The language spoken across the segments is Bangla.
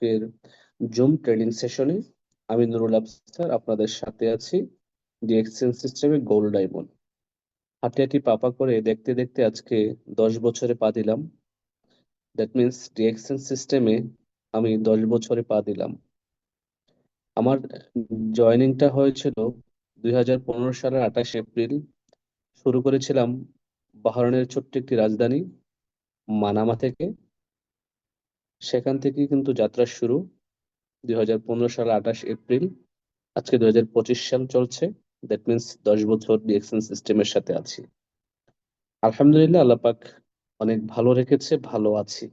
আজকের জুম ট্রেনিং সেশনে আমি নুরুল আবসার আপনাদের সাথে আছি। দি এক্সচেঞ্জ সিস্টেমে গোল্ড ডায়মন্ড হাঁটি হাঁটি পাপা করে দেখতে দেখতে আজকে 10 বছরে পা দিলাম। দ্যাট মিনস দি এক্সচেঞ্জ সিস্টেমে আমি 10 বছরে পা দিলাম। আমার জয়েনিংটা হয়েছিল 2015 সালের 28 এপ্রিল। শুরু করেছিলাম বাহরাইনের ছোট্ট একটি রাজধানী মানামা থেকে। সেখান থেকে কিন্তু যাত্রা শুরু 2015 সালের 28 এপ্রিল। আজকে 2025 সাল চলছে। দ্যাট মিনস 10 বছর দি এক্সচেঞ্জ সিস্টেমের সাথে আছি। আলহামদুলিল্লাহ, আল্লাহ পাক অনেক ভালো রেখেছে, ভালো আছি।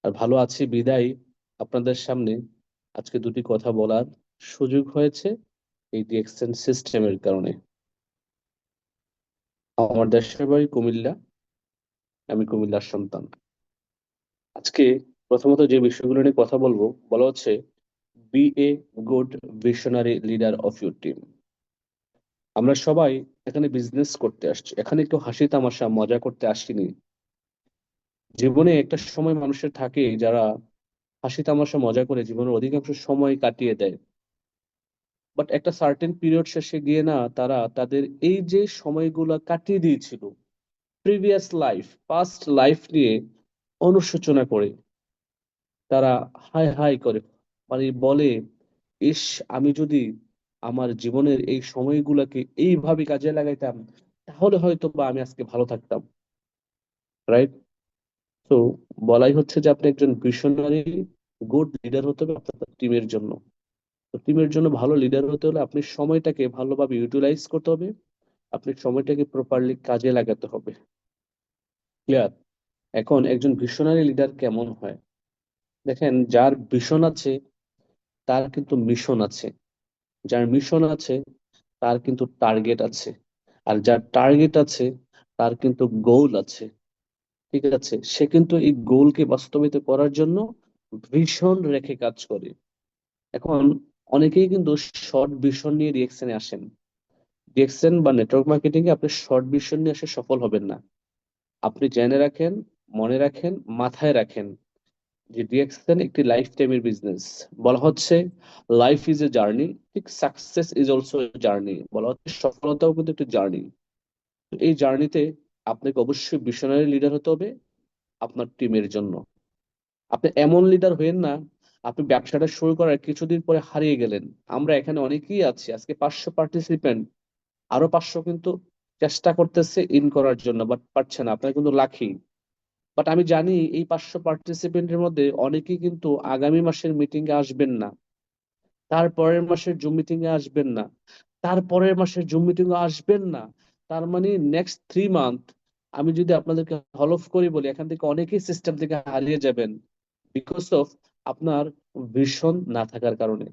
আর ভালো আছি বিদায় আপনাদের সামনে আজকে দুটি কথা বলার সুযোগ হয়েছে এই দি এক্সচেঞ্জ সিস্টেমের কারণে। আমার দেশের বাড়ি কুমিল্লা, আমি কুমিল্লার সন্তান। আজকে প্রথমত যে বিষয়গুলো নিয়ে কথা বলবো, বলা হচ্ছে be a good visionary leader of your team. আমরা সবাই এখানে বিজনেস করতে আসছি, এখানে কেউ হাসি তামাশা মজা করতে আসিনি। জীবনে একটা সময় মানুষের থাকে যারা হাসি তামাশা মজা করে জীবনের অধিকাংশ সময় কাটিয়ে দেয়, বাট একটা সার্টেন পিরিয়ড শেষে গিয়ে না তারা তাদের এই যে সময়গুলো কাটিয়ে দিয়েছিল প্রিভিয়াস লাইফ, পাস্ট লাইফ নিয়ে অনুশোচনা করে তারা হাই হাই করে, মানে বলে, ইস, আমি যদি আমার জীবনের এই সময়গুলোকে এইভাবে কাজে লাগাইতাম তাহলে হয়তো বা আমি আজকে ভালো থাকতাম। রাইট? তো বলাই হচ্ছে যে আপনি একজন ভিশনারি গুড লিডার হতে হবে আপনার টিমের জন্য। তো টিমের জন্য ভালো লিডার হতে হলে আপনি সময়টাকে ভালোভাবে ইউটিলাইজ করতে হবে, আপনি সময়টাকে প্রপারলি কাজে লাগাতে হবে। ক্লিয়ার? এখন একজন ভিশনারি লিডার কেমন হয়? দেখেন, যার ভিশন আছে তার কিন্তু মিশন আছে, যার মিশন আছে তার কিন্তু টার্গেট আছে, আর যার টার্গেট আছে তার কিন্তু গোল আছে। ঠিক আছে, সে কিন্তু এই গোলকে বাস্তবায়িত করার জন্য ভিশন রেখে কাজ করে। এখন অনেকেই কিন্তু শর্ট ভিশন নিয়ে রিয়েকশনে আসেন। রিয়েকশন বা নেটওয়ার্ক মার্কেটিং এ আপনি শর্ট ভিশন নিয়ে এসে সফল হবেন না। আপনি জেনে রাখেন, মনে রাখেন, মাথায় রাখেন যে রিয়েকশন একটি লাইফ টাইমের বিজনেস। বলা হচ্ছে লাইফ ইজ এ জার্নি, ঠিক success is also a journey. বলা হচ্ছে সফলতাও কিন্তু একটি জার্নি। এই জার্নিতে আপনাকে অবশ্যই ভিশনারি লিডার হতে হবে আপনার টিমের জন্য। আপনি এমন লিডার হইেন না আপনি ব্যবসাটা শুরু করার কিছুদিন পরে হারিয়ে গেলেন। আমরা এখানে অনেকেই আছি, আজকে 500 পার্টিসিপেন্ট, আরো 500 কিন্তু চেষ্টা করতেছে ইন করার জন্য, বাট পারছে না। আপনারা কিন্তু লাকি, বাট আমি জানি এই 500 পার্টিসিপেন্টের মধ্যে অনেকেই কিন্তু আগামী মাসের মিটিং এ আসবেন না, তার পরের মাসের জুম মিটিং এ আসবেন না, তার পরের মাসের জুম মিটিং এ আসবেন না। তার মানে নেক্সট 3 মান্থ আমি যদি আপনাদেরকে হলফ করি বলি, এখান থেকে অনেকেই সিস্টেম থেকে হারিয়ে যাবেন বিকজ অফ আপনার ভিশন না থাকার কারণে।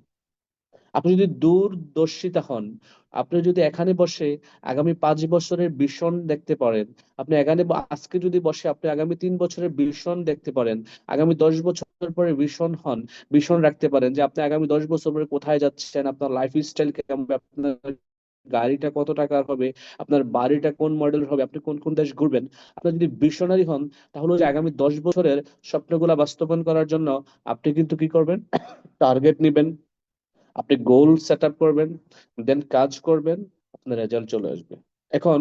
আপনি যদি দূরদর্শিতা হন, আপনি যদি এখানে বসে আগামী 5 বছরের ভিশন দেখতে পারেন, আপনি এখানে আজকে যদি বসে আপনি আগামী 3 বছরের ভিশন দেখতে পারেন, আগামী 10 বছর পরে ভিশন হন, ভিশন রাখতে পারেন যে আপনি আগামী 10 বছর পরে কোথায় যাচ্ছেন, আপনার লাইফ স্টাইল কেমন হবে, আপনার গাড়িটা কত টাকার হবে, আপনার বাড়িটা কোন মডেল হবে, আপনি কোন কোন দেশ ঘুরবেন। আপনি যদি ভিশনারি হন তাহলে যে আগামী 10 বছরের স্বপ্নগুলা বাস্তবায়ন করার জন্য আপনি কিন্তু কি করবেন, টার্গেট নিবেন, আপনি গোল সেট আপ করবেন, দেন কাজ করবেন, আপনার রেজাল্ট চলে আসবে। এখন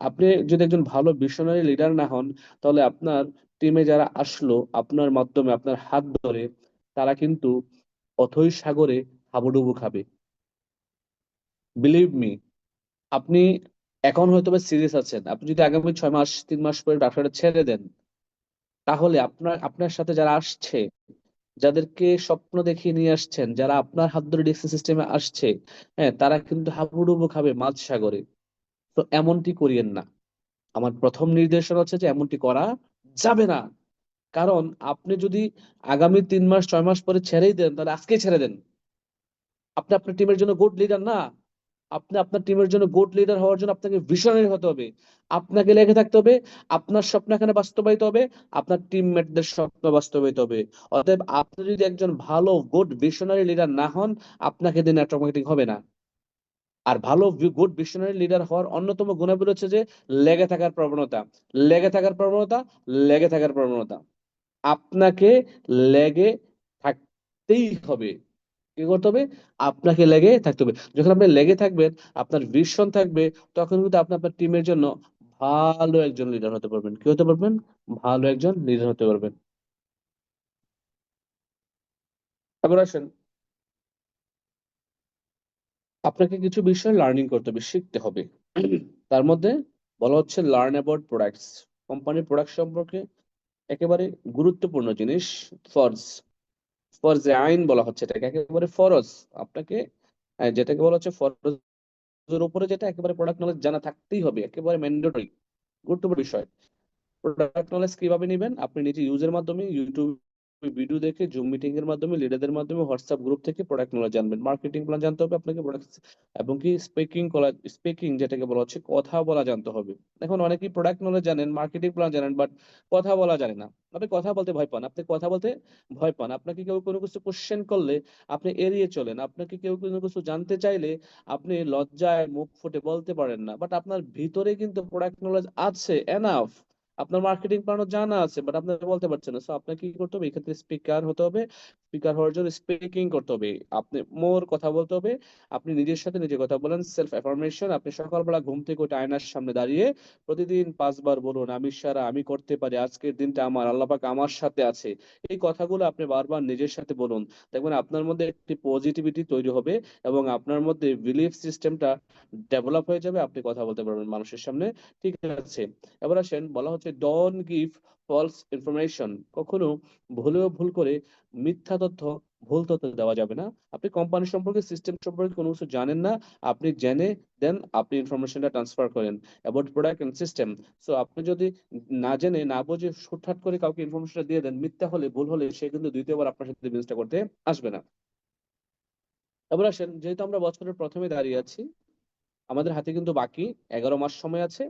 আপনি যদি একজন ভালো ভিশনারি লিডার না হন, তাহলে আপনার টিমে যারা আসলো আপনার মাধ্যমে আপনার হাত ধরে, তারা কিন্তু অথৈ সাগরে হাবুডুবু খাবে। বিলিভ মি, আপনি এখন হয়তো বা সিরিয়াস আছেন, আপনি যদি আগামী 6 মাস 3 মাস পরে ব্যবসাটা ছেড়ে দেন, তাহলে আপনার আপনার সাথে যারা আসছে, যাদেরকে স্বপ্ন দেখিয়ে নিয়ে আসছেন, যারা আপনার হাত ধরে ডিসি সিস্টেমে আসছে, হ্যাঁ, তারা কিন্তু হাবুডুবু খাবে মাঝ সাগরে। তো এমনটি করিয়েন না। আমার প্রথম নির্দেশনা হচ্ছে যে এমনটি করা যাবে না। কারণ আপনি যদি আগামী 3 মাস 6 মাস পরে ছেড়েই দেন, তাহলে আজকেই ছেড়ে দেন। আপনি আপনার টিমের জন্য গুড লিডার না। আপনি আপনার টিমের জন্য গুড লিডার হওয়ার জন্য আপনাকে ভিশনারি হতে হবে, আপনাকে লেগে থাকতে হবে, আপনার স্বপ্ন এখানে বাস্তবায়িত হবে, আপনার টিমমেটদের স্বপ্ন বাস্তবায়িত হবে। অতএব আপনি যদি একজন ভালো গুড ভিশনারি লিডার না হন, আপনাকে দিয়ে নেটওয়ার্ক মার্কেটিং হবে না। আর ভালো গুড ভিশনারি লিডার হওয়ার অন্যতম গুণাবলী হচ্ছে যে লেগে থাকার প্রবণতা, লেগে থাকার প্রবণতা, লেগে থাকার প্রবণতা। আপনাকে লেগে থাকতে থাকতেই হবে। কি করতে হবে? আপনাকে লেগে থাকতে হবে। যখন আপনি লেগে থাকবেন, আপনার ভিশন থাকবে, তখন কিন্তু আপনি আপনার টিমের জন্য ভালো একজন লিডার হতে পারবেন। কি হতে পারবেন? ভালো একজন লিডার হতে পারবেন। এবার আসেন, আপনাকে কিছু বিষয় লার্নিং করতে হবে, শিখতে হবে। তার মধ্যে বলা হচ্ছে লার্ন অ্যাবাউট প্রোডাক্টস। কোম্পানির প্রোডাক্ট সম্পর্কে একেবারে গুরুত্বপূর্ণ জিনিস। ফরজ, ফরজ আইন বলা হচ্ছে এটাকে, একেবারে ফরজ। আপনাকে যেটাকে বলা হচ্ছে ফরজের উপরে, যেটা একেবারে প্রোডাক্ট নলেজ জানা থাকতেই হবে, একেবারে ম্যান্ডেটরি, গুরুত্বপূর্ণ বিষয়। প্রোডাক্ট নলেজ কিভাবে নেবেন? আপনি নিজে ইউজের মাধ্যমে, ইউটিউব ভিডিও দেখে, জুম মিটিং এর মাধ্যমে, লিডারদের মাধ্যমে, হোয়াটসঅ্যাপ গ্রুপ থেকে প্রোডাক্ট নলেজ জানবেন। মার্কেটিং প্ল্যান জানতে হবে আপনাকে, প্রোডাক্ট এবং কি স্পিকিং যেটাকে বলা হচ্ছে কথা বলা জানতে হবে। এখন অনেকেই প্রোডাক্ট নলেজ জানেন, মার্কেটিং প্ল্যান জানেন, বাট কথা বলা জানে না। আপনি কথা বলতে ভয় পান, আপনি কথা বলতে ভয় পান। আপনাকে কেউ কোনো কিছু কোশ্চেন করলে আপনি এড়িয়ে চলেন। আপনাকে কেউ কোনো কিছু জানতে চাইলে আপনি লজ্জায় মুখ ফুটে বলতে পারেন না। বাট আপনার ভিতরে কিন্তু প্রোডাক্ট নলেজ আছে এনাফ, আপনার মার্কেটিং প্ল্যানও জানা আছে, বাট আপনি বলতে পারছেন না। সো আপনাকে কি করতে হবে? এক্ষেত্রে স্পিকার হতে হবে। স্পিকার হওয়ার জন্য স্পিকিং করতে হবে, আপনি মোর কথা বলতে হবে। আপনি নিজের সাথে নিজে কথা বলেন, সেলফ অ্যাফার্মেশন। আপনি সকালবেলা ঘুম থেকে উঠে আয়নার সামনে দাঁড়িয়ে প্রতিদিন 5 বার বলুন, আমি সারা, আমি করতে পারি, আজকের দিনটা আমার, আল্লাহ পাক আমার সাথে আছে। এই কথাগুলো আপনি বারবার নিজের সাথে বলুন। দেখবেন আপনার মধ্যে একটি পজিটিভিটি তৈরি হবে এবং আপনার মধ্যে বিলিফ সিস্টেমটা ডেভেলপ হয়ে যাবে। আপনি কথা বলতে পারবেন মানুষের সামনে। ঠিক আছে, এবার আসেন, বলা হচ্ছে ডোন্ট গিভ ফলস ইনফরমেশন। কখনো ভুলেও ভুল করে মিথ্যা তথ্য, ভুল তথ্য দেওয়া যাবে না। আপনি কোম্পানি সম্পর্কে, সিস্টেম সম্পর্কে কোনো কিছু জানেন না, আপনি জেনে দেন আপনি ইনফরমেশনটা ট্রান্সফার করেন about product and system. So আপনি যদি না জেনে না বুঝে হুটহাট করে কাউকে ইনফরমেশনটা দিয়ে দেন, মিথ্যা হলে, ভুল হলে, সে কিন্তু দ্বিতীয়বার আপনার সাথে বিজনেসটা করতে আসবে না। এবার আসেন, যেহেতু আমরা বছরের প্রথমে দাঁড়িয়ে আছি, আমাদের হাতে কিন্তু বাকি 11 মাস সময় আছে।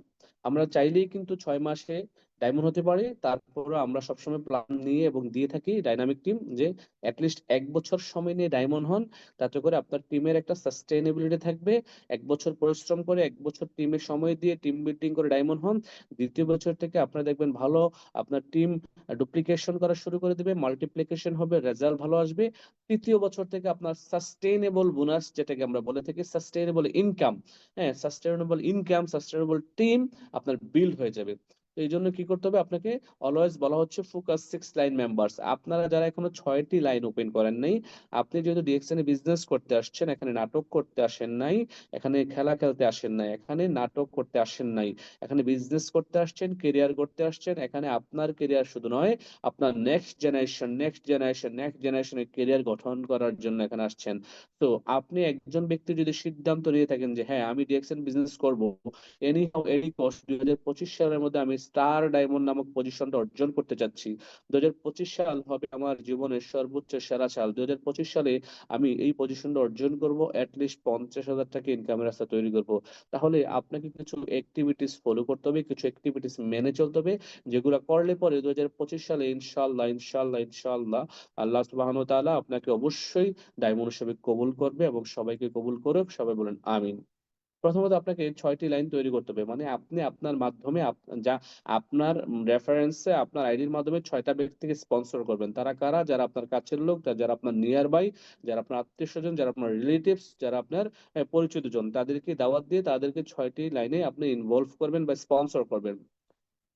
আমরা চাইলেই কিন্তু 6 মাসে ডায়মন্ড হতে পারি। তারপরে আমরা সবসময় প্ল্যান নিয়ে এবং দিয়ে থাকি ডাইনামিক টিম, যে অ্যাটলিস্ট 1 বছর সময় নিয়ে ডায়মন্ড হন। তাতে করে আপনার টিমের একটা সাস্টেইনেবিলিটি থাকবে। 1 বছর পরিশ্রম করে, 1 বছর টিমে সময় দিয়ে টিম বিল্ডিং করে ডায়মন্ড হন। দ্বিতীয় বছর থেকে আপনারা দেখবেন ভালো, আপনার টিম ডুপ্লিকেশন করা শুরু করে দেবে, মাল্টিপ্লিকেশন হবে, রেজাল্ট ভালো আসবে। তৃতীয় বছর থেকে আপনার সাস্টেইনেবল বোনাস, যেটাকে আমরা বলে থাকি সাস্টেইনেবল ইনকাম, হ্যাঁ, সাস্টেইনেবল ইনকাম, সাস্টেইনেবল টিম আপনার বিল্ড হয়ে যাবে। তো এই জন্য কি করতে হবে আপনাকে? অলওয়েজ বলা হচ্ছে ফোকাস 6 লাইন মেম্বার্স। আপনারা যারা এখনো 6টি লাইন ওপেন করেন নাই, আপনি যেহেতু ডিএক্সএন এ বিজনেস করতে আসছেন, এখানে নাটক করতে আসেন নাই, এখানে খেলা খেলতে আসেন নাই, এখানে নাটক করতে আসেন নাই, এখানে বিজনেস করতে আসছেন, কেরিয়ার করতে আসছেন। এখানে আপনার কেরিয়ার শুধু নয়, আপনার নেক্সট জেনারেশনের কেরিয়ার গঠন করার জন্য এখানে আসছেন। তো আপনি একজন ব্যক্তি যদি সিদ্ধান্ত নিয়ে থাকেন যে হ্যাঁ, আমি ডিএক্সএন বিজনেস করব, এনি হাউ এনি কস্ট, 2025 সালের মধ্যে আমি স্টার ডায়মন্ড নামক পজিশনটা অর্জন করতে চাচ্ছি, 2025 সাল হবে আমার জীবনের সর্বোচ্চ সেরা সাল, 2025 সালে আমি এই পজিশনটা অর্জন করব, অ্যাটলিস্ট 50,000 টাকা ইনকামের রাস্তা তৈরি করব, তাহলে আপনাকে কিছু অ্যাক্টিভিটিস ফলো করতে হবে, কিছু অ্যাক্টিভিটিস মেনে চলতে হবে, যেগুলো করলে পরে 2025 সালে ইনশাল্লাহ ইনশাল্লাহ ইনশাল্লাহ আল্লাহ সুবহানাহু ওয়া তাআলা আপনাকে অবশ্যই ডায়মন্ড হিসেবে কবুল করবে, এবং সবাইকে কবুল করুক, সবাই বলেন আমিন। প্রথমত আপনাকে 6টি লাইন তৈরি করতে হবে, মানে আপনি আপনার মাধ্যমে যা আপনার রেফারেন্সে, আপনার আইডির মাধ্যমে 6টা ব্যক্তিকে স্পন্সর করবেন। তারা কারা? যারা আপনার কাছের লোক, যারা আপনার নিয়ার বাই, যারা আপনার আত্মীয় স্বজন, যারা আপনার রিলেটিভস, যারা আপনার পরিচিত জন, তাদেরকে দাওয়াত দিয়ে তাদেরকে 6টি লাইনে আপনি ইনভলভ করবেন বা স্পন্সর করবেন।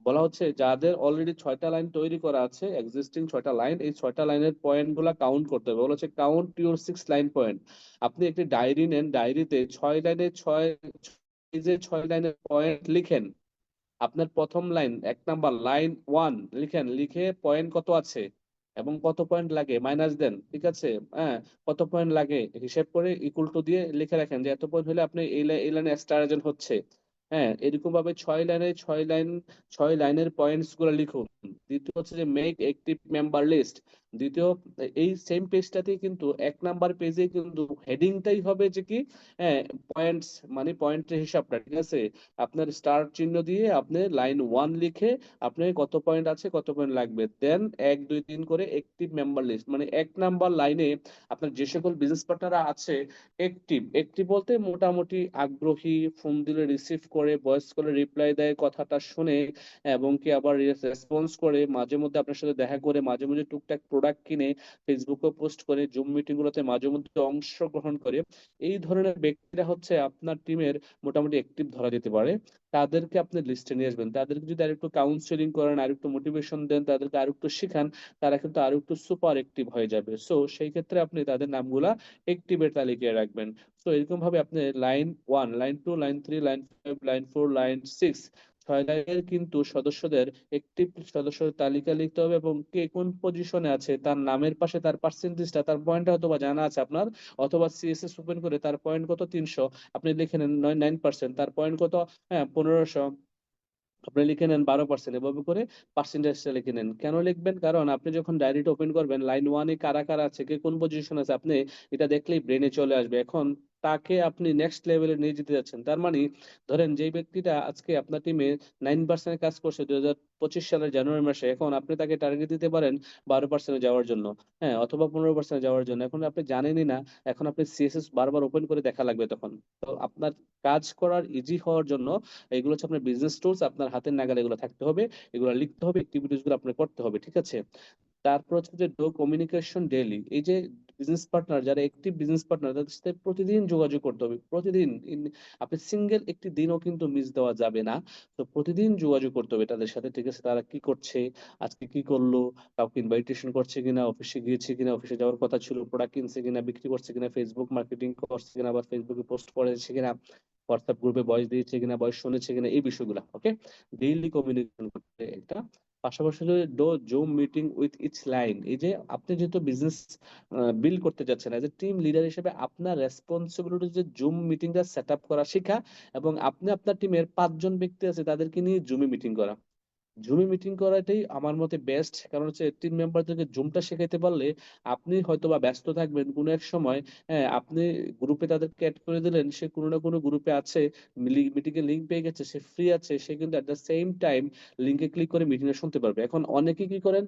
বলা হচ্ছে যাদের অলরেডি 6টা লাইন তৈরি করা আছে, এক্সিস্টিং 6টা লাইন, এই 6টা লাইনের পয়েন্ট গুলা কাউন্ট করতে হবে। বলা হচ্ছে কাউন্ট ইউর 6 লাইন পয়েন্ট। আপনি একটি ডায়েরি নেন, ডায়েরিতে 6 লাইনে 6 পয়েন্ট লিখেন। আপনার প্রথম লাইন, 1 নাম্বার লাইন 1 লিখেন, লিখে পয়েন্ট কত আছে এবং কত পয়েন্ট লাগে মাইনাস দেন। ঠিক আছে, হ্যাঁ, কত পয়েন্ট লাগে হিসেব করে ইকুয়াল টু দিয়ে লিখে রাখেন যে এত পয়েন্ট হলে আপনি এই লাইনে স্টার এজেন্ট হচ্ছে। হ্যাঁ, এরকম ভাবে 6 লাইনের পয়েন্টস গুলো লিখুন। দ্বিতীয় হচ্ছে যে মেক অ্যাক্টিভ মেম্বার লিস্ট। দ্বিতীয়, এই সেম পেজটাতে কিন্তু 1 নাম্বার পেজে কিন্তু হেডিংটাই হবে যে কি, হ্যাঁ, পয়েন্টস, মানে পয়েন্টের হিসাবটা। ঠিক আছে, আপনার স্টার চিহ্ন দিয়ে আপনি লাইন 1 লিখে আপনি কত পয়েন্ট আছে, কত পয়েন্ট লাগবে, দেন 1 2 3 করে অ্যাক্টিভ মেম্বার লিস্ট, মানে 1 নাম্বার লাইনে আপনার যে সকল বিজনেস পার্টনাররা আছে অ্যাক্টিভ, অ্যাক্টিভ বলতে মোটামুটি আগ্রহী, ফোন দিলে রিসিভ করে, ভয়েস কলে রিপ্লাই দেয়, কথাটা শুনে এবং কি আবার রেসপন্স করে, মাঝে মধ্যে আপনার সাথে দেখা করে, মাঝে মাঝে টুকটাক প্রোডাক্ট কিনে ফেসবুকে পোস্ট করে, জুম মিটিং গুলোতে মাঝে মধ্যে অংশগ্রহণ করে, এই ধরনের ব্যক্তিরা হচ্ছে আপনার টিমের মোটামুটি অ্যাক্টিভ ধরা যেতে পারে। তাদেরকে আপনি লিস্টে নিয়ে আসবেন। তাদেরকে যদি আরেকটু কাউন্সিলিং করেন, আরেকটু মোটিভেশন দেন, তাদেরকে আরেকটু শিখান, তারা কিন্তু আরো একটু সুপার অ্যাক্টিভ হয়ে যাবে। সো সেই ক্ষেত্রে আপনি তাদের নামগুলা অ্যাক্টিভের তালিকায় রাখবেন। তো এরকম ভাবে আপনি line 1, line 2, line 3, line 5, line 4, line 6, 6 লাইনের কিন্তু সদস্যদের একটি সদস্যদের তালিকা লিখতে হবে, এবং কে কোন পজিশনে আছে তার নামের পাশে তার পার্সেন্টেজটা, তার পয়েন্টটা হয়তো বা জানা আছে আপনার, অথবা সিএসএস ওপেন করে তার পয়েন্ট কত 300, আপনি লিখে নেন 9%, তার পয়েন্ট কত, হ্যাঁ 1500, আপনি লিখে নেন 12%। এভাবে করে পার্সেন্টেজটা লিখে নেন। কেন লিখবেন? কারণ আপনি যখন ডায়েরিটা ওপেন করবেন, লাইন 1-এ কারা কারা আছে, কে কোন পজিশন আছে, আপনি এটা দেখলেই ব্রেনে চলে আসবে। এখন তাকে আপনি নেক্সট লেভেলে নিয়ে যেতে যাচ্ছেন। তার মানে ধরেন যেই ব্যক্তিটা আজকে আপনার টিমে 9% কাজ করছে 2025 সালের জানুয়ারি মাসে, এখন আপনি তাকে টার্গেট দিতে পারেন 12% যাওয়ার জন্য, হ্যাঁ, অথবা 15% যাওয়ার জন্য। এখন আপনি জানেনই না, এখন আপনি সিএসএস বারবার ওপেন করে দেখা লাগবে তখন। তো আপনার কাজ করার ইজি হওয়ার জন্য এগুলো হচ্ছে আপনার বিজনেস টুলস, আপনার হাতের নাগালে এগুলো থাকতে হবে, এগুলো লিখতে হবে, অ্যাক্টিভিটিস গুলো আপনার করতে হবে, ঠিক আছে? তারপর হচ্ছে যে ডো কমিউনিকেশন ডেইলি। এই যে বিজনেস পার্টনার, যারা একটিভ বিজনেস পার্টনার, তাদের সাথে প্রতিদিন যোগাযোগ করতে হবে, প্রতিদিন। আপনি সিঙ্গেল একটি দিনও কিন্তু মিস দেওয়া যাবে না। তো প্রতিদিন যোগাযোগ করতে হবে তাদের সাথে, ঠিক আছে? তারা কি করছে, আজকে কি করলো, কাউকে ইনভাইটেশন করছে কিনা, অফিসে গিয়েছে কিনা, অফিসে যাওয়ার কথা ছিল, প্রোডাক্ট কিনছে কিনা, বিক্রি করছে কিনা, ফেসবুক মার্কেটিং করছে কিনা, আবার ফেসবুকে পোস্ট করেছে কিনা, হোয়াটসঅ্যাপ গ্রুপে ভয়েস দিয়েছে কিনা, ভয়েস শুনেছে কিনা, এই বিষয়গুলো ওকে ডেইলি কমিউনিকেশন করতে একটা। পাশাপাশি do Zoom meeting with each line. এই যে আপনি যেহেতু বিজনেস বিল্ড করতে যাচ্ছেন, এজ এ টিম লিডার হিসেবে আপনার রেসপন্সিবিলিটি যে জুম মিটিংটা সেট আপ করা শেখা, এবং আপনি আপনার টিমের 5 জন ব্যক্তি আছে তাদেরকে নিয়ে জুমে মিটিং করা। জুমে মিটিং করাটাই আমার মতে বেস্ট। কারণ হচ্ছে টিম মেম্বারদেরকে জুমটা শেখাইতে পারলে আপনি হয়তো বা ব্যস্ত থাকবেন কোনো এক সময়, হ্যাঁ, আপনি গ্রুপে তাদেরকে অ্যাড করে দিলেন, সে কোনো না কোনো গ্রুপে আছে, মিটিং এর লিঙ্ক পেয়ে গেছে, সে ফ্রি আছে, সে কিন্তু এট দ্য সেম টাইম লিঙ্কে ক্লিক করে মিটিং এ শুনতে পারবে। এখন অনেকে কি করেন,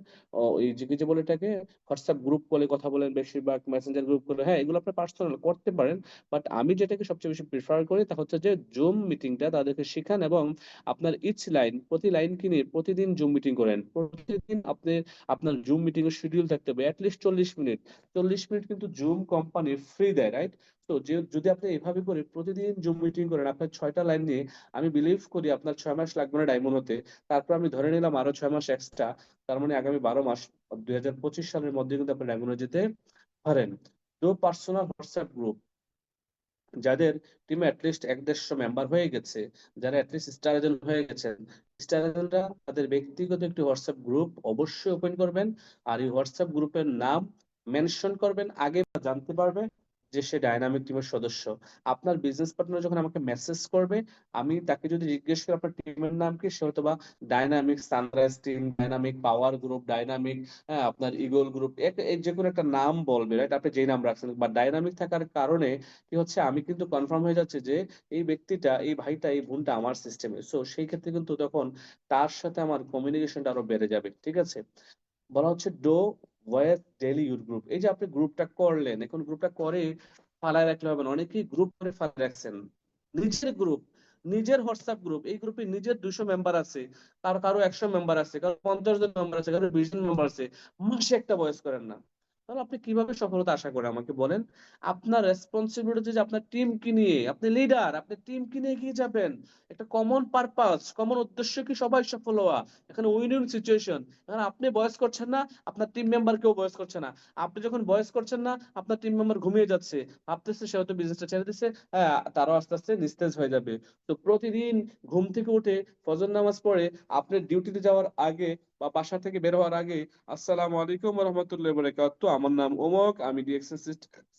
এই যে কি যে বলে এটাকে, হোয়াটসঅ্যাপ গ্রুপ কলে কথা বলেন বেশিরভাগ, মেসেঞ্জার গ্রুপ করে, হ্যাঁ এগুলো আপনি পার্সোনাল করতে পারেন, বাট আমি যেটাকে সবচেয়ে বেশি প্রিফার করি তা হচ্ছে যে জুম মিটিংটা তাদেরকে শিখান, এবং আপনার ইচ লাইন, প্রতি লাইন কিনে প্রতিদিন জুম মিটিং করেন। প্রতিদিন আপনি আপনার জুম মিটিং এর শিডিউল থাকতে হবে অ্যাটলিস্ট 40 মিনিট। 40 মিনিট কিন্তু জুম কোম্পানি ফ্রি দেয়, রাইট? তো যে যদি আপনি এভাবে করে প্রতিদিন জুম মিটিং করেন আপনার 6টা লাইন নিয়ে, আমি বিলিভ করি আপনার 6 মাস লাগবে না ডায়মন্ড হতে। তারপর আমি ধরে নিলাম আরো 6 মাস এক্সট্রা, তার মানে আগামী 12 মাস, 2025 সালের মধ্যে কিন্তু আপনি ডায়মন্ডে যেতে পারেন। তো পার্সোনাল হোয়াটসঅ্যাপ গ্রুপ, যাদের টিমে অ্যাটলিস্ট 150 মেম্বার হয়ে গেছে, যারা অ্যাটলিস্ট স্টার এজেন্ট হয়ে গেছেন, স্টার এজেন্টরা তাদের ব্যক্তিগত একটি হোয়াটসঅ্যাপ গ্রুপ অবশ্যই ওপেন করবেন। আর এই হোয়াটসঅ্যাপ গ্রুপের নাম মেনশন করবেন, আগে জানতে পারবে যে সে ডাইনামিক টিমের সদস্য। আপনার বিজনেস পার্টনার যখন আমাকে মেসেজ করবে, আমি তাকে যদি জিজ্ঞেস করি আপনার টিমের নাম কি, সে হয়তো বা ডাইনামিক সানরাইজ টিম, ডাইনামিক পাওয়ার গ্রুপ, ডাইনামিক, হ্যাঁ আপনার ইগল গ্রুপ, যে কোনো একটা নাম বলবে, রাইট? আপনি যেই নাম রাখছেন, বা ডাইনামিক থাকার কারণে কি হচ্ছে, আমি কিন্তু কনফার্ম হয়ে যাচ্ছে যে এই ব্যক্তিটা, এই ভাইটা, এই বোনটা আমার সিস্টেমে। সো সেই ক্ষেত্রে কিন্তু তখন তার সাথে আমার কমিউনিকেশনটা আরো বেড়ে যাবে, ঠিক আছে? বলা হচ্ছে do war daily your group. এই যে আপনি গ্রুপটা করলেন, এখন গ্রুপটা করে ফালায় রাখলে হবে না। অনেকেই গ্রুপ করে ফালায় রাখছেন, নিজের গ্রুপ, নিজের হোয়াটসঅ্যাপ গ্রুপ, এই গ্রুপে নিজের 200 মেম্বার আছে, কারো কারো 100 মেম্বার আছে, কারো 50 জন মেম্বার আছে, কারো 20 জন মেম্বার আছে, মাসে একটা ভয়েস করেন না। তাহলে আপনি কিভাবে সফলতা আশা করেন আমাকে বলেন? আপনার রেসপন্সিবিলিটি যে আপনার টিম কি নিয়ে, আপনি লিডার, আপনি টিম কি নিয়ে এগিয়ে যাবেন। একটা কমন পারপাস, কমন উদ্দেশ্য কি সবাই সফল হওয়া। এখানে উইন উইন সিচুয়েশন। এখানে আপনি বয়স করছেন না, আপনার টিম মেম্বার কেউ বয়স করছে না। আপনি যখন বয়স করছেন না, আপনার টিম মেম্বার ঘুমিয়ে যাচ্ছে, ভাবতেছে সে হয়তো বিজনেসটা ছেড়ে দিচ্ছে, হ্যাঁ তারাও আস্তে আস্তে নিস্তেজ হয়ে যাবে। তো প্রতিদিন ঘুম থেকে উঠে ফজর নামাজ পড়ে আপনি ডিউটিতে যাওয়ার আগে বা বাসা থেকে বের হওয়ার আগে, আসসালামু আলাইকুম রহমতুল্লাহ বরকাতুহু, আমার নাম অমুক, আমি ডিএক্সএন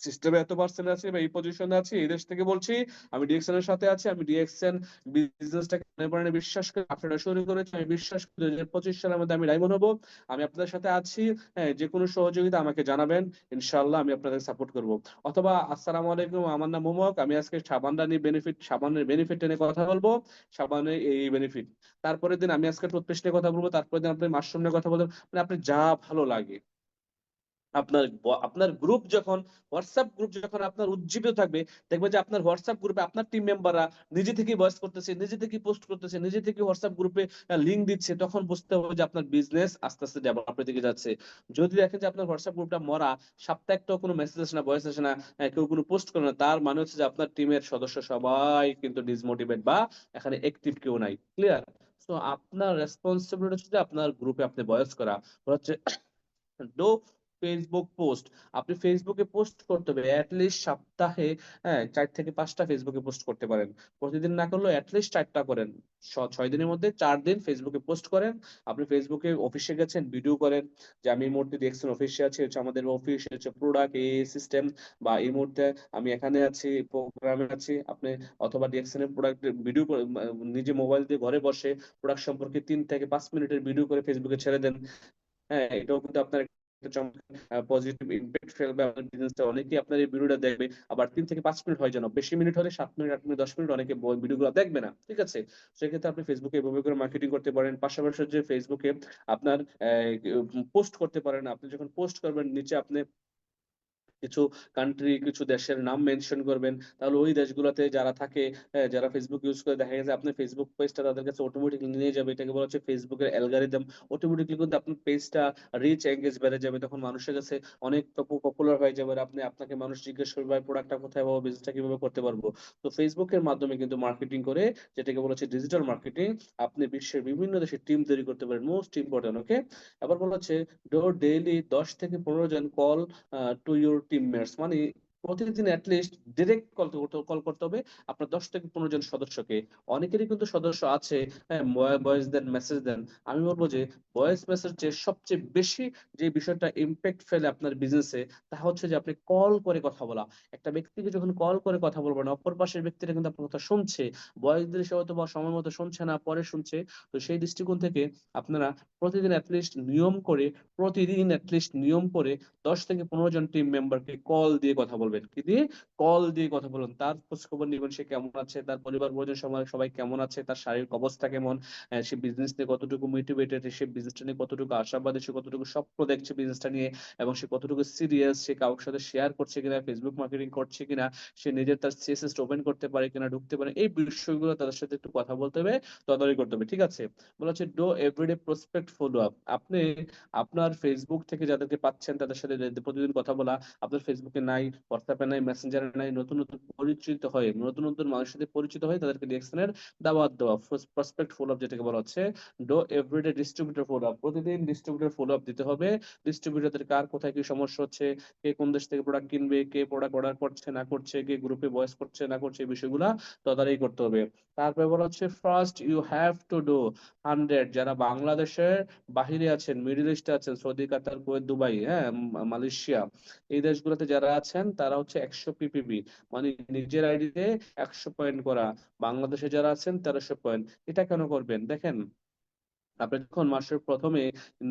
সিস্টেমে এত পার্সেন্ট আছি বা এই পজিশনে আছি, এই দেশ থেকে বলছি, আমি ডিএক্সএন এর সাথে আছি, আমি ডিএক্সএন বিজনেসটাকে মনে প্রাণে বিশ্বাস করি, আপনারা শুরু করেছি, আমি বিশ্বাস করি 2025 সালের মধ্যে আমি ডায়মন্ড হবো। আমি আপনাদের সাথে আছি, হ্যাঁ যে কোনো সহযোগিতা আমাকে জানাবেন, ইনশাআল্লাহ আমি আপনাদের সাপোর্ট করব। অথবা আসসালামু আলাইকুম, আমার নাম মোমক, আমি আজকে সাবানের বেনিফিট নিয়ে কথা বলবো, সাবানের এই বেনিফিট। তারপরের দিন আমি আজকে টুথপেস্ট নিয়ে কথা বলবো, তারপরের দিন আপনি মাশরুম নিয়ে কথা বলবেন, মানে আপনি যা ভালো লাগে। আপনার গ্রুপ যখন, হোয়াটসঅ্যাপ গ্রুপ যখন আপনার উজ্জীবিত থাকবে, দেখবেন যে আপনার হোয়াটসঅ্যাপ গ্রুপে আপনার টিম মেম্বাররা নিজে থেকেই ভয়েস করতেছে, নিজে থেকেই পোস্ট করতেছে, নিজে থেকে হোয়াটসঅ্যাপ গ্রুপে লিঙ্ক দিচ্ছে, তখন বুঝতে হবে যে আপনার বিজনেস আস্তে আস্তে ডেভেলপের দিকে যাচ্ছে। যদি দেখেন যে আপনার হোয়াটসঅ্যাপ গ্রুপটা মরা, সপ্তাহে একটাও কোনো মেসেজ আসে না, ভয়েস আসে না, কেউ কোনো পোস্ট করে না, তার মানে হচ্ছে যে আপনার টিমের সদস্য সবাই কিন্তু ডিসমোটিভেট বা এখানে অ্যাক্টিভ কেউ নাই। ক্লিয়ার? তো আপনার রেসপন্সিবিলিটি হচ্ছে যে আপনার গ্রুপে আপনি ভয়েস করা হচ্ছে ডো ফেসবুক পোস্ট। আপনি ফেসবুকে পোস্ট করতে হবে অ্যাটলিস্ট সপ্তাহে, হ্যাঁ, 4 থেকে 5টা ফেসবুকে পোস্ট করতে পারেন। প্রতিদিন না করলেও অ্যাটলিস্ট 4টা করেন। 6 দিনের মধ্যে 4 দিন ফেসবুকে পোস্ট করেন। আপনি ফেসবুকে অফিসে গেছেন, ভিডিও করেন যে আমি এই মুহূর্তে দেখছেন অফিসে আছি, হচ্ছে আমাদের অফিস হচ্ছে প্রোডাক্ট এই সিস্টেম, বা এই মুহূর্তে আমি এখানে আছি, প্রোগ্রামে আছি। আপনি অথবা ডিএক্সএন এর প্রোডাক্ট ভিডিও করে নিজে মোবাইল দিয়ে ঘরে বসে প্রোডাক্ট সম্পর্কে 3 থেকে 5 মিনিটের ভিডিও করে ফেসবুকে ছেড়ে দেন। হ্যাঁ, এটাও কিন্তু আপনার একটা চমৎকার পজিটিভ ইম্প্যাক্ট ফেলবে আপনার বিজনেসটা। অনেকেই আপনার এই ভিডিওটা দেখবে। আবার 3 থেকে 5 মিনিট হয় যেন, বেশি মিনিট হলে 7 মিনিট, 8 মিনিট, 10 মিনিট, অনেকে ভিডিওগুলো দেখবে না। ঠিক আছে? সেক্ষেত্রে আপনি ফেসবুকে এভাবে করে মার্কেটিং করতে পারেন। পাশাপাশি যে ফেসবুকে আপনার পোস্ট করতে পারেন। আপনি যখন পোস্ট করবেন নিচে আপনি কিছু কান্ট্রি, কিছু দেশের নাম মেনশন করবেন, তাহলে ওই দেশগুলোতে যারা থাকে, যারা ফেসবুক ইউজ করে, দেখা গেছে আপনার ফেসবুক পেজটা তাদের কাছে অটোমেটিকলি নিয়ে যাবে। এটাকে বলা হচ্ছে ফেসবুকের অ্যালগরিদম। অটোমেটিকলি কিন্তু আপনার পেজটা রিচ এঙ্গেজ বেড়ে যাবে, তখন মানুষের কাছে অনেক পপুলার হয়ে যাবে। আর আপনাকে মানুষ জিজ্ঞেস করবে ভাই প্রোডাক্টটা কোথায় পাবো, বিজনেসটা কিভাবে করতে পারবো। তো ফেসবুকের মাধ্যমে কিন্তু মার্কেটিং করে, যেটাকে বলা হচ্ছে ডিজিটাল মার্কেটিং, আপনি বিশ্বের বিভিন্ন দেশে টিম তৈরি করতে পারেন। মোস্ট ইম্পর্টেন্ট, ওকে? আবার বলা হচ্ছে ডো ডেইলি 10 থেকে 15 জন কল টু ইউর টিমমেটস, মানে প্রতিদিন অ্যাটলিস্ট ডিরেক্ট কল করতে হবে আপনার 10 থেকে 15 জন সদস্যকে। অনেকেরই কিন্তু সদস্য আছে, হ্যাঁ, ভয়েস দেন, মেসেজ দেন। আমি বলবো যে ভয়েস মেসেজ যে সবচেয়ে বেশি যে বিষয়টা ইম্প্যাক্ট ফেলে আপনার বিজনেসে, তা হচ্ছে যে আপনি কল করে কথা বলা। একটা ব্যক্তিকে যখন কল করে কথা বলবেন, অপর পাশের ব্যক্তিটা কিন্তু আপনার কথা শুনছে। ভয়েস দিলে সে হয়তো বা সময় মতো শুনছে না, পরে শুনছে। তো সেই দৃষ্টিকোণ থেকে আপনারা প্রতিদিন অ্যাটলিস্ট নিয়ম করে, প্রতিদিন অ্যাটলিস্ট নিয়ম করে 10 থেকে 15 জন টিম মেম্বারকে কল দিয়ে কথা বলবেন। কি দিয়ে? কল দিয়ে কথা বলুন। তার খোঁজ খবর নিবেন, সে কেমন আছে, তার পরিবার পরিজন সবাই সবাই কেমন আছে, তার শারীরিক অবস্থা কেমন, সে বিজনেস নিয়ে কতটুকু মোটিভেটেড, সে বিজনেসটা নিয়ে কতটুকু আশাবাদী, সে কতটুকু স্বপ্ন দেখছে বিজনেসটা নিয়ে, এবং সে কতটুকু সিরিয়াস, সে কারোর সাথে শেয়ার করছে কিনা, ফেসবুক মার্কেটিং করছে কিনা, সে নিজের তার সিএসএস ওপেন করতে পারে কিনা, ঢুকতে পারে, এই বিষয়গুলো তাদের সাথে একটু কথা বলতে হবে, তদারকি করতে হবে। ঠিক আছে? বলা হচ্ছে do everyday prospect follow up. আপনি আপনার ফেসবুক থেকে যাদেরকে পাচ্ছেন তাদের সাথে প্রতিদিন কথা বলা। আপনার ফেসবুকে নাই, হোয়াটসঅ্যাপে নাই, মেসেঞ্জারে নাই, নতুন নতুন পরিচিত হয়ে, নতুন নতুন মানুষের সাথে পরিচিত হয়ে তাদেরকে ডিরেকশনের দাওয়াত দেওয়া, প্রসপেক্ট ফলো আপ যেটাকে বলা হচ্ছে। Do everyday distributor follow up. প্রতিদিন ডিস্ট্রিবিউটর ফলো আপ দিতে হবে। ডিস্ট্রিবিউটরদের কার কোথায় কি সমস্যা হচ্ছে, কে কোন দেশ থেকে প্রোডাক্ট কিনবে, কে প্রোডাক্ট অর্ডার করছে না করছে, কে গ্রুপে ভয়েস করছে না করছে, এই বিষয়গুলা তদারকি করতে হবে। তারপরে বলা হচ্ছে first you have to do 100। যারা বাংলাদেশের বাহিরে আছেন, মিডল ইস্টে আছেন, সৌদি, কাতার, কুয়েত, দুবাই, হ্যাঁ, মালয়েশিয়া, এই দেশগুলোতে যারা আছেন তারা হচ্ছে 100 PPB, মানে নিজের আইডিতে 100 পয়েন্ট করা। বাংলাদেশে যারা আছেন 1300 পয়েন্ট। এটা কেন করবেন দেখেন, আপনি যখন মাসের প্রথমে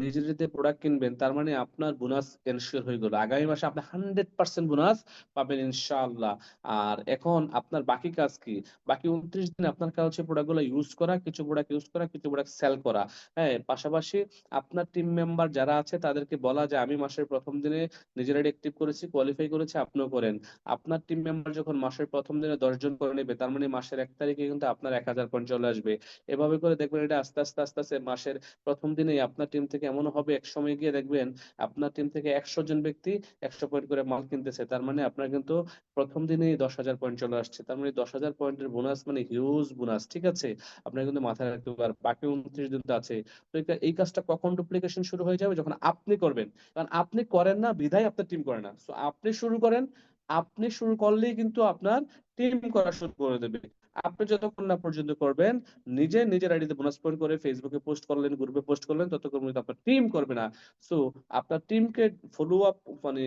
নিজের যদি প্রোডাক্ট কিনবেন, তার মানে আপনার বোনাস এনশিওর হয়ে গেল। আগামী মাসে আপনি 100% বোনাস পাবেন ইনশাআল্লাহ। আর এখন আপনার বাকি কাজ কি? বাকি 29 দিন আপনার কাজ হচ্ছে প্রোডাক্ট গুলো ইউজ করা, কিছু প্রোডাক্ট ইউজ করা, কিছু প্রোডাক্ট সেল করা। হ্যাঁ, পাশাপাশি আপনার টিম মেম্বার যারা আছে তাদেরকে বলা যে আমি মাসের প্রথম দিনে নিজেরা অ্যাক্টিভ করেছি, কোয়ালিফাই করেছি, আপনিও করেন। আপনার টিম মেম্বার যখন মাসের প্রথম দিনে 10 জন করে নেবে, তার মানে মাসের 1 তারিখে কিন্তু আপনার 1000 পয়েন্ট চলে আসবে। এভাবে করে দেখবেন এটা আস্তে আস্তে আস্তে আস্তে মাসের প্রথম দিনেই আপনার টিম থেকে এমন হবে, এক সময় গিয়ে দেখবেন আপনার টিম থেকে 100 জন ব্যক্তি 100 পয়েন্ট করে মাল কিনতেছে। তার মানে আপনার কিন্তু প্রথম দিনেই 10,000 পয়েন্ট চলে আসছে। তার মানে 10,000 পয়েন্টের বোনাস মানে হিউজ বোনাস। ঠিক আছে? আপনার কিন্তু মাথায় রাখতে হবে। আর বাকি 29 দিন তো আছে। তো এই কাজটা কখন ডুপ্লিকেশন শুরু হয়ে যাবে? যখন আপনি করবেন। কারণ আপনি করেন না বিধায় আপনার টিম করে না। সো আপনি শুরু করেন। আপনি শুরু করলেই কিন্তু আপনার টিম করা শুরু করে দেবে। আপনি যতক্ষণ না পর্যন্ত করবেন, নিজে নিজের আইডিতে বোনাস পয়েন্ট করে ফেসবুকে পোস্ট করলেন, গ্রুপে পোস্ট করলেন, ততক্ষণ পর্যন্ত আপনার টিম করবে না। সো আপনার টিমকে ফলো আপ, মানে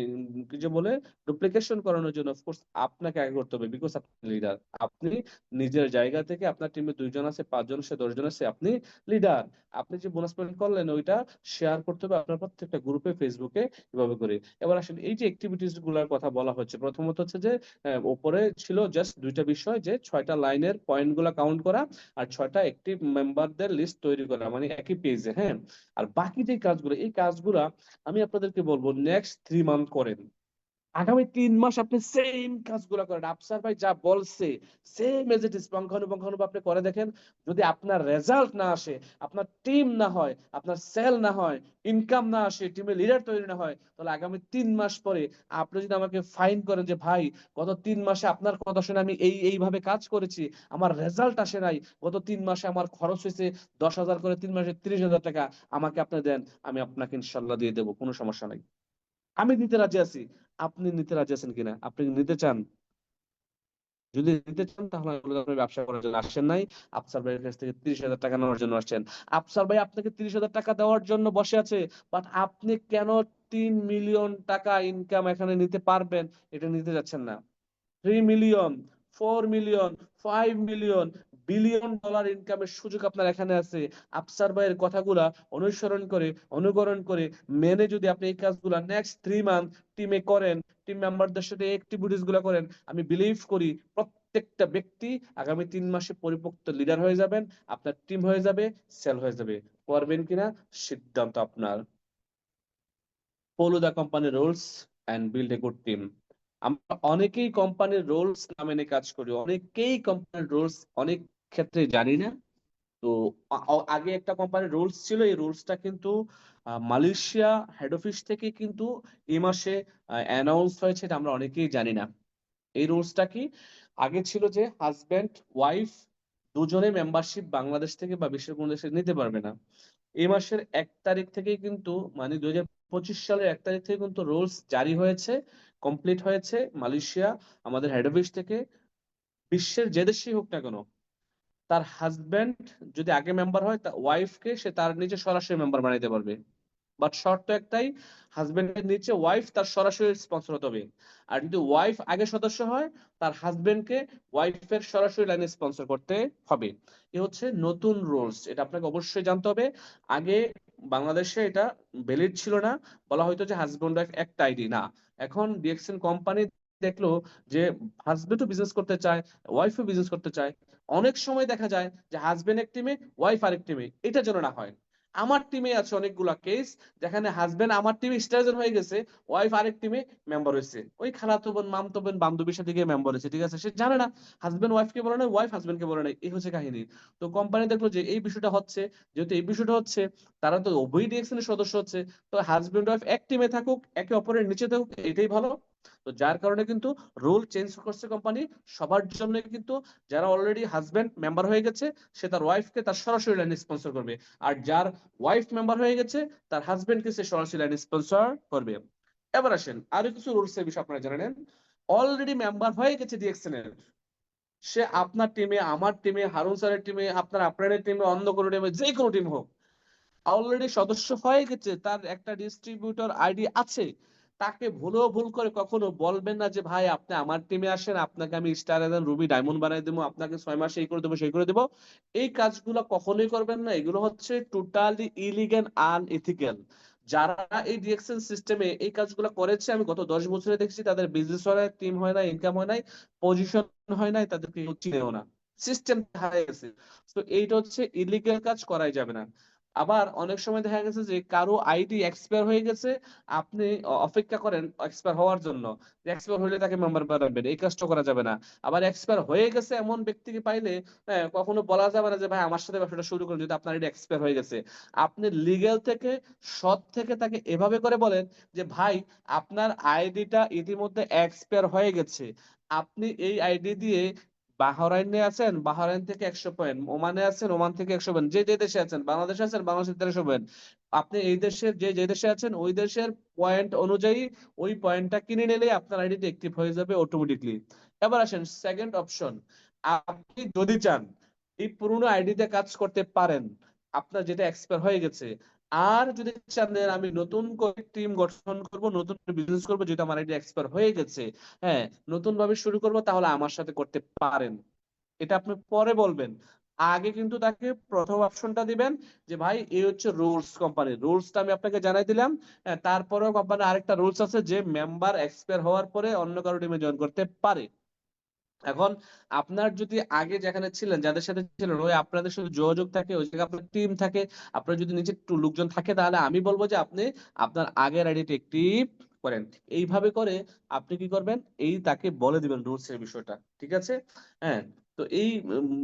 কি যে বলে, ডুপ্লিকেশন করানোর জন্য অফকোর্স আপনাকে আগে করতে হবে, বিকজ আপনি লিডার। আপনি নিজের জায়গা থেকে, আপনার টিমে 2 জন আছে, 5 জন আছে, 10 জন আছে, আপনি লিডার। আপনি যে বোনাস পয়েন্ট করলেন ওইটা শেয়ার করতে হবে আপনার প্রত্যেকটা গ্রুপে, ফেসবুকে, এভাবে করে। এবার আসলে এই যে অ্যাক্টিভিটিস গুলোর কথা বলা হচ্ছে, প্রথমত হচ্ছে যে ওপরে ছিল জাস্ট 2টা বিষয়, যে 6টা লাইন সাইনের পয়েন্ট গুলা কাউন্ট করা, আর 6টা অ্যাক্টিভ মেম্বারদের লিস্ট তৈরি করা, মানে একই পেজে। হ্যাঁ, আর বাকি যে কাজগুলো, এই কাজগুলা আমি আপনাদেরকে বলবো নেক্সট 3 মান্থ করেন। আগামী 3 মাস আপনি সেম কাজগুলো করেন, আফসার ভাই যা বলছে সেম এজ ইট ইজ পুঙ্খানুপুঙ্খানু আপনি করে দেখেন। যদি আপনার রেজাল্ট না আসে, আপনার টিম না হয়, আপনার সেল না হয়, ইনকাম না আসে, টিমে লিডার তৈরি না হয়, তাহলে আগামী 3 মাস পরে আপনি যদি আমাকে ফাইন করেন যে ভাই গত 3 মাসে আপনার কথা শুনে আমি এইভাবে কাজ করেছি, আমার রেজাল্ট আসে নাই, গত 3 মাসে আমার খরচ হয়েছে 10,000 করে, 3 মাসে 30,000 টাকা, আমাকে আপনি দেন, আমি আপনাকে ইনশাল্লাহ দিয়ে দেবো, কোনো সমস্যা নাই। আমি নিতে রাজি আছি। আপনি নিতে রাজি আছেন কিনা? আপনি নিতে চান? যদি নিতে চান তাহলে আমি বলবো আপনি ব্যবসা করার জন্য আসছেন নাই, আফসার ভাইয়ের কাছ থেকে 30,000 টাকা নেওয়ার জন্য আসছেন। আফসার ভাই আপনাকে 30,000 টাকা দেওয়ার জন্য বসে আছে, বাট আপনি কেন 3 মিলিয়ন টাকা ইনকাম এখানে নিতে পারবেন এটা নিতে যাচ্ছেন না? 3 million, 4 million, 5 million, billion dollar ইনকামের সুযোগ আপনার এখানে আছে। আফসার ভাইয়ের কথাগুলা অনুসরণ করে, অনুকরণ করে, মেনে যদি আপনি এই কাজগুলা নেক্সট 3 মান্থ টিমে করেন, টিম মেম্বারদের সাথে অ্যাক্টিভিটিস গুলা করেন, আমি বিলিভ করি প্রত্যেকটা ব্যক্তি আগামী 3 মাসে পরিপক্ত লিডার হয়ে যাবেন, আপনার টিম হয়ে যাবে, সেল হয়ে যাবে। করবেন কিনা সিদ্ধান্ত আপনার। Follow the company rules and build a good team. আমরা অনেকেই কোম্পানির রুলস না মেনে কাজ করি, অনেকেই কোম্পানির রুলস অনেক ক্ষেত্রে জানি না। তো আগে একটা কোম্পানির রুলস ছিল, এই রুলসটা কিন্তু মালয়েশিয়া হেড অফিস থেকে কিন্তু এই মাসে অ্যানাউন্স হয়েছে, এটা আমরা অনেকেই জানি না। এই রুলসটা কি? আগে ছিল যে হাজবেন্ড ওয়াইফ দুজনে মেম্বারশিপ বাংলাদেশ থেকে বা বিশ্বের কোন দেশে নিতে পারবে না। এই মাসের 1 তারিখ থেকে কিন্তু, মানে 2025 সালের 1 তারিখ থেকে কিন্তু রুলস জারি হয়েছে, কমপ্লিট হয়েছে। মালয়েশিয়া আমাদের হেড অফিস থেকে বিশ্বের যে দেশেই হোক না কেন, তার হাজবেন্ড যদি আগে মেম্বার হয়, তার ওয়াইফকে সে তার নিচে সরাসরি মেম্বার বানাইতে পারবে। বাট শর্ত একটাই, হাজবেন্ডের নিচে ওয়াইফ তার সরাসরি স্পন্সর হতে হবে। আর যদি ওয়াইফ আগে সদস্য হয়, তার হাজবেন্ডকে ওয়াইফের সরাসরি লাইনে স্পন্সর করতে হবে। এ হচ্ছে নতুন রুলস, এটা আপনাকে অবশ্যই জানতে হবে। আগে বাংলাদেশে এটা ভ্যালিড ছিল না, বলা হয়তো যে হাজবেন্ড ওয়াইফ একটা আইডি না। এখন ডিএক্সএন কোম্পানি দেখলো যে হাজবেন্ডও বিজনেস করতে চায়, ওয়াইফও বিজনেস করতে চায়। অনেক সময় দেখা যায় যে হাজবেন্ড এক টিমে, ওয়াইফ আরেক টিমে। এটা যেন না হয়। আমার টিমে আছে অনেকগুলা কেস যেখানে হাজবেন্ড আমার টিমে স্টারজন হয়ে গেছে, ওয়াইফ আরেক টিমে মেম্বার হয়েছে, ওই খালাতো বোন মামতো বোন বান্ধবীর সাথে গিয়ে মেম্বার হয়েছে, ঠিক আছে? সে জানে না, হাজবেন্ড ওয়াইফকে বলে নাই, ওয়াইফ হাজবেন্ডকে বলে নাই, এই হচ্ছে কাহিনী। তো কোম্পানি দেখলো যে এই বিষয়টা হচ্ছে, যেহেতু এই বিষয়টা হচ্ছে, তারা তো উভয় ডিরেকশনের সদস্য হচ্ছে, তো হাজবেন্ড ওয়াইফ এক টিমে থাকুক, একে অপরের নিচে থাকুক, এটাই ভালো। তো যার কারণে কিন্তু রুল চেঞ্জ করছে কোম্পানি সবার জন্য। কিন্তু যারা অলরেডি হাজবেন্ড মেম্বার হয়ে গেছে, সে তার ওয়াইফকে তার সরাসরি লাইনে স্পন্সর করবে। আর যার ওয়াইফ মেম্বার হয়ে গেছে, তার হাজবেন্ডকে সে সরাসরি লাইনে স্পন্সর করবে। এবার আসেন আরো কিছু রুলস এর বিষয় আপনারা জেনে নেন। অলরেডি মেম্বার হয়ে গেছে ডিএক্সএন এর, সে আপনার টিমে, আমার টিমে, হারুন স্যারের টিমে, আপনার টিমে, অন্য কোনো টিমে, যে কোনো টিম হোক, অলরেডি সদস্য হয়ে গেছে, তার একটা ডিস্ট্রিবিউটর আইডি আছে, তাকে ভুলেও ভুল করে কখনো বলবেন না যে ভাই আপনি আমার টিমে আসেন, আপনাকে আমি স্টার এন্ড রুবি ডায়মন্ড বানাই দেবো, আপনাকে 6 মাসে এই করে দেবো সেই করে দেবো। এই কাজগুলো কখনোই করবেন না, এগুলো হচ্ছে টোটালি ইলিগাল, আনএথিক্যাল। যারা এই ডিএক্সএন সিস্টেমে এই কাজগুলো করেছে, আমি গত 10 বছরে দেখছি তাদের বিজনেস হয় না, টিম হয় না, ইনকাম হয় নাই, পজিশন হয় নাই, তাদেরকে কেউ চিনেও না, সিস্টেম হারিয়ে গেছে। তো এইটা হচ্ছে ইলিগাল কাজ, করাই যাবে না। আবার অনেক সময় দেখা গেছে যে কারো আইডি এক্সপায়ার হয়ে গেছে, আপনি অপেক্ষা করেন এক্সপায়ার হওয়ার জন্য, এক্সপায়ার হলে তাকে মেম্বার বানাবেন, এই কাজটা করা যাবে না। আবার এক্সপায়ার হয়ে গেছে এমন ব্যক্তিকে পাইলে, হ্যাঁ, কখনো বলা যাবে না যে ভাই আমার সাথে ব্যবসাটা শুরু করুন, যদি আপনার আইডি এক্সপায়ার হয়ে গেছে। আপনি লিগ্যাল থেকে, সৎ থেকে তাকে এভাবে করে বলেন যে ভাই আপনার আইডিটা ইতিমধ্যে এক্সপায়ার হয়ে গেছে, আপনি এই আইডি দিয়ে বাহরাইনে আছেন, বাহরাইন থেকে 100 পয়েন্ট, ওমানে আছেন, ওমান থেকে 100 পয়েন্ট, যে যে দেশে আছেন, বাংলাদেশে আছেন, বাংলাদেশের 1300 পয়েন্ট, আপনি এই দেশের যে যে দেশে আছেন ওই দেশের পয়েন্ট অনুযায়ী ওই পয়েন্টটা কিনে নিলে আপনার আইডিটি অ্যাক্টিভ হয়ে যাবে অটোমেটিকলি। এবার আসেন সেকেন্ড অপশন। আপনি যদি চান এই পুরোনো আইডিতে কাজ করতে পারেন, আপনার যেটা এক্সপায়ার হয়ে গেছে, আর যদি চান যে আমি নতুন করে টিম গঠন করব, নতুন বিজনেস করব, যেটা আমার আইডি এক্সপায়ার হয়ে গেছে, হ্যাঁ, নতুন ভাবে শুরু করব, তাহলে আমার সাথে করতে পারেন। এটা আপনি পরে বলবেন, আগে কিন্তু তাকে প্রথম অপশনটা দিবেন যে ভাই এই হচ্ছে রুলস, কোম্পানির রুলসটা আমি আপনাকে জানাই দিলাম। তারপরেও কোম্পানির আরেকটা রুলস আছে যে মেম্বার এক্সপায়ার হওয়ার পরে অন্য কারো টিমে জয়েন করতে পারে। এখন আপনার যদি আগে যেখানে ছিলেন, যাদের সাথে ছিলেন, ওই আপনাদের সাথে যোগাযোগ থাকে, ওই জায়গায় আপনার টিম থাকে, আপনার যদি নিচে একটু লোকজন থাকে, তাহলে আমি বলবো যে আপনি আপনার আগের আইডিটি অ্যাক্টিভ করেন। এইভাবে করে আপনি কি করবেন, এই তাকে বলে দিবেন রুলস এর বিষয়টা, ঠিক আছে? হ্যাঁ। তো এই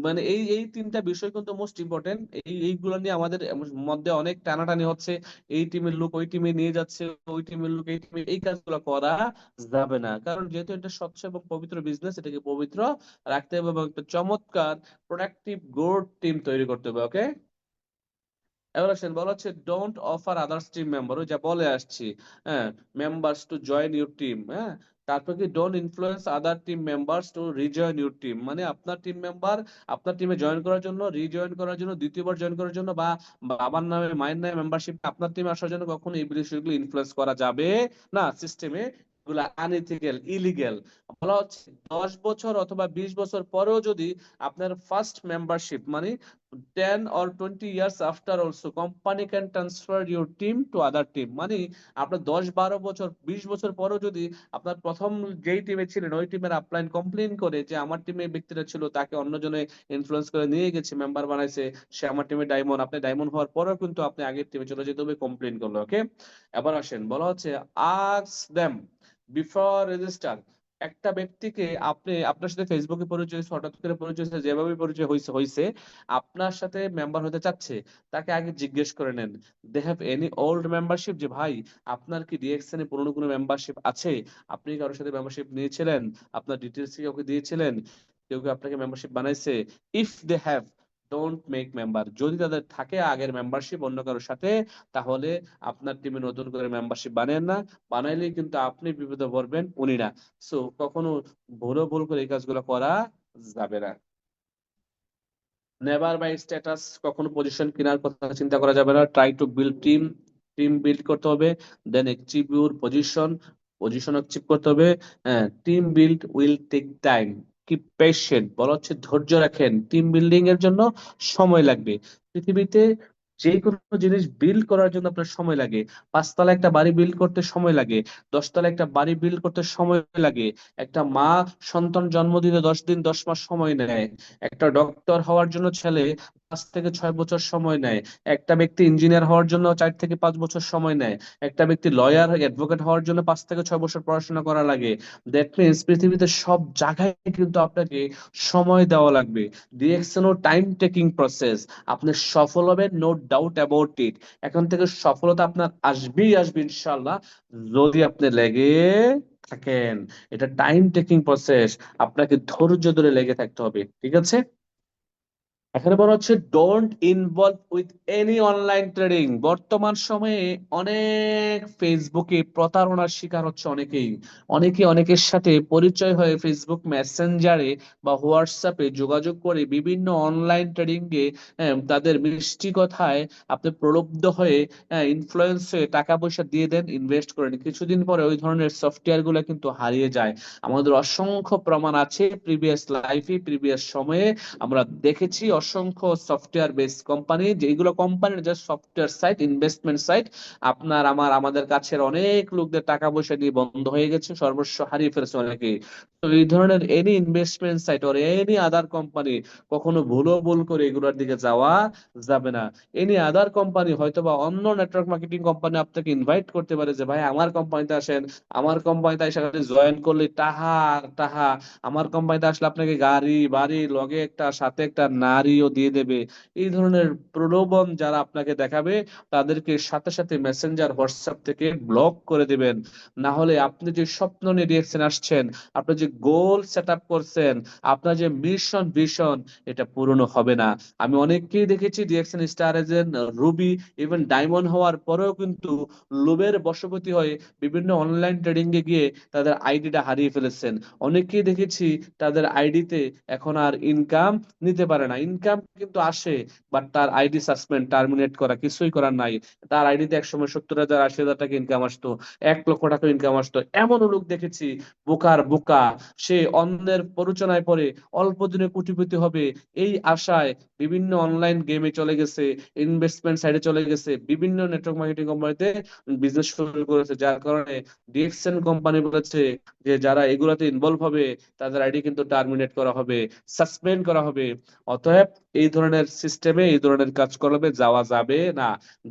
মানে এই এই তিনটা বিষয় কিন্তু মোস্ট ইম্পর্টেন্ট। এইগুলো নিয়ে আমাদের মধ্যে অনেক টানাটানি হচ্ছে, এই টিমের লোক ওই টিমে নিয়ে যাচ্ছে, ওই টিমের লোক এই টিমে, এই কাজগুলো করা যাবে না। কারণ যেহেতু এটা স্বচ্ছ এবং পবিত্র বিজনেস, এটাকে পবিত্র রাখতে হবে এবং একটা চমৎকার প্রোডাক্টিভ গুড টিম তৈরি করতে হবে। ওকে, এবার আসেন, বলা হচ্ছে don't offer others team member, ওই যা বলে আসছি, হ্যাঁ, members to join your team. হ্যাঁ, তারপর কি don't influence other team members two rejoin your team, মানে আপনার টিম মেম্বার আপনার টিমে জয়েন করার জন্য, রিজয়েন করার জন্য, দ্বিতীয়বার জয়েন করার জন্য, বা বাবার নামে মায়ের নামে মেম্বারশিপ আপনার টিমে আসার জন্য কখনো এই বিষয়গুলো ইনফ্লুয়েন্স করা যাবে না সিস্টেমে। এগুলা আনইথিক্যাল, ইলিগ্যাল। বলা হচ্ছে 10 বছর অথবা 20 বছর পরেও যদি আপনার ফার্স্ট মেম্বারশিপ, মানে 10 or 20 years after also company can transfer your team to other team, মানে আপনার 10 12 বছর 20 বছর পরেও যদি আপনার প্রথম যেই টিমে ছিলেন ওই টিমের আপলাইন কমপ্লেন করে যে আমার টিমে ব্যক্তিটা ছিল, তাকে অন্যজনে ইনফ্লুয়েন্স করে নিয়ে গেছে, মেম্বার বানাইছে, সে আমার টিমে ডায়মন্ড, আপনি ডায়মন্ড হওয়ার পরেও কিন্তু আপনি আগের টিমে চলে যেতে হবে কমপ্লেন করলো। ওকে, এবার আসেন, বলা হচ্ছে আস্ক দেম বিফোর রেজিস্টার। একটা ব্যক্তিকে আপনি, আপনার সাথে ফেসবুকে পরিচয় হয়েছে, হঠাৎ করে পরিচয় হয়েছে, যেভাবে পরিচয় হয়েছে হয়েছে, আপনার সাথে মেম্বার হতে চাচ্ছে, তাকে আগে জিজ্ঞেস করে নেন, they have any old membership, যে ভাই আপনার কি ডিএক্সএন এ পুরনো কোনো মেম্বারশিপ আছে, আপনি কি কারোর সাথে মেম্বারশিপ নিয়েছিলেন, আপনার ডিটেলস কি ওকে দিয়েছিলেন, কেউ কি আপনাকে মেম্বারশিপ বানাইছে? If they have, don't make member. যদি তাদের থাকে আগের মেম্বারশিপ অন্য কারোর সাথে, তাহলে আপনার টিমে নতুন করে মেম্বারশিপ বানায় না, বানাইলেই কিন্তু আপনি বিপদে পড়বেন, উনি না। সো কখনো ভুল করে এই কাজগুলো করা যাবে না। নেভার বাই স্ট্যাটাস, কখনো পজিশন কেনার কথা চিন্তা করা যাবে না। Try to build team, team build করতে হবে, then achieve your position, position achieve করতে হবে। হ্যাঁ, team build will take time, কি পেশেন্ট, বলা হচ্ছে ধৈর্য রাখেন, টিম বিল্ডিং এর জন্য সময় লাগবে। পৃথিবীতে যে কোনো জিনিস বিল্ড করার জন্য আপনার সময় লাগে। 5 তলা একটা বাড়ি বিল্ড করতে সময় লাগে, 10 তলা একটা বাড়ি বিল্ড করতে সময় লাগে। একটা মা সন্তান জন্ম দিতে 10 দিন 10 মাস সময় নেয়। একটা ডক্টর হওয়ার জন্য ছেলে 5 থেকে 6 বছর সময় নেয়। একটা ব্যক্তি ইঞ্জিনিয়ার হওয়ার জন্য 4 থেকে 5 বছর সময় নেয়। একটা ব্যক্তি লয়ার অ্যাডভোকেট হওয়ার জন্য 5 থেকে 6 বছর পড়াশোনা করা লাগে। দ্যাট মিনস পৃথিবীতে সব জায়গায় কিন্তু আপনাকে সময় দেওয়া লাগবে। ডিএক্সএন ও টাইম টেকিং প্রসেস। আপনি সফল হবেন, নো ডাউট অ্যাবাউট ইট। এখন থেকে সফলতা আপনার আসবেই আসবে ইনশাল্লাহ, যদি আপনি লেগে থাকেন। এটা টাইম টেকিং প্রসেস, আপনাকে ধৈর্য ধরে লেগে থাকতে হবে, ঠিক আছে? এখানে বলা হচ্ছে don't involve with any online trading. বর্তমান সময়ে অনেক ফেসবুকে প্রতারণার শিকার হচ্ছে অনেকেই। অনেকে অনেকের সাথে পরিচয় হয়ে ফেসবুক মেসেঞ্জারে বা হোয়াটসঅ্যাপে যোগাযোগ করে বিভিন্ন অনলাইন ট্রেডিং এ তাদের মিষ্টি কথায় আপনি প্রলুব্ধ হয়ে, ইনফ্লুয়েন্স হয়ে টাকা পয়সা দিয়ে দেন, ইনভেস্ট করেন, কিছুদিন পরে ওই ধরনের সফটওয়্যার গুলো কিন্তু হারিয়ে যায়। আমাদের অসংখ্য প্রমাণ আছে, প্রিভিয়াস লাইফে প্রিভিয়াস সময়ে আমরা দেখেছি অসংখ্য সফটওয়্যার বেস কোম্পানি, যেগুলো কোম্পানির যে সফটওয়্যার সাইট, ইনভেস্টমেন্ট সাইট, আপনার আমার আমাদের কাছের অনেক লোকদের টাকা পয়সা দিয়ে বন্ধ হয়ে গেছে, সর্বস্ব হারিয়ে ফেলেছে অনেকে। তো এই ধরনের any investment site or any other company, কখনো ভুল করে এগুলোর দিকে যাওয়া যাবে না। এনি আদার কোম্পানি, হয়তো বা অন্য নেটওয়ার্ক মার্কেটিং কোম্পানি আপনাকে ইনভাইট করতে পারে যে ভাই আমার কোম্পানিতে আসেন, আমার কোম্পানিতে এসে জয়েন করলে টাহা টাহা, আমার কোম্পানিতে আসলে আপনাকে গাড়ি বাড়ি লগে একটা সাথে একটা নারীও দিয়ে দেবে। এই ধরনের প্রলোভন যারা আপনাকে দেখাবে, তাদেরকে সাথে সাথে মেসেঞ্জার হোয়াটসঅ্যাপ থেকে ব্লক করে দিবেন। না হলে আপনি যে স্বপ্ন নিয়ে ডিরেকশন আসছেন, আপনি যে গোল সেট আপ করছেন, আপনার যে মিশন ভিশন, এটা পূরণ হবে না। আমি অনেককেই দেখেছি direction star agent, Ruby, even diamond হওয়ার পরেও কিন্তু লোভের বশবর্তী হয়ে বিভিন্ন অনলাইন ট্রেডিং এ গিয়ে তাদের আইডিটা হারিয়ে ফেলেছেন। অনেককেই দেখেছি তাদের আইডিতে এখন আর ইনকাম নিতে পারে না। ইনকাম কিন্তু আসে, বাট তার আইডি সাসপেন্ড, টার্মিনেট করা, কিছুই করার নাই। তার আইডিতে একসময় 70,000 80,000 টাকা ইনকাম আসতো, 1 লক্ষ টাকা ইনকাম আসতো। এমনও লোক দেখেছি, বোকার বোকা, সে অন্যের প্ররোচনায় পড়ে অল্প দিনে কোটিপতি হবে এই আশায় বিভিন্ন অনলাইন গেমে চলে গেছে, ইনভেস্টমেন্ট সাইডে চলে গেছে, বিভিন্ন নেটওয়ার্ক মার্কেটিং কোম্পানিতে বিজনেস শুরু করেছে। যার কারণে ডিএক্সএন কোম্পানি বলেছে যে যারা এগুলাতে ইনভলভ হবে তাদের আইডি কিন্তু টার্মিনেট করা হবে, সাসপেন্ড করা হবে। অতএব এই ধরনের সিস্টেমে এই ধরনের কাজ করবে যাওয়া যাবে না।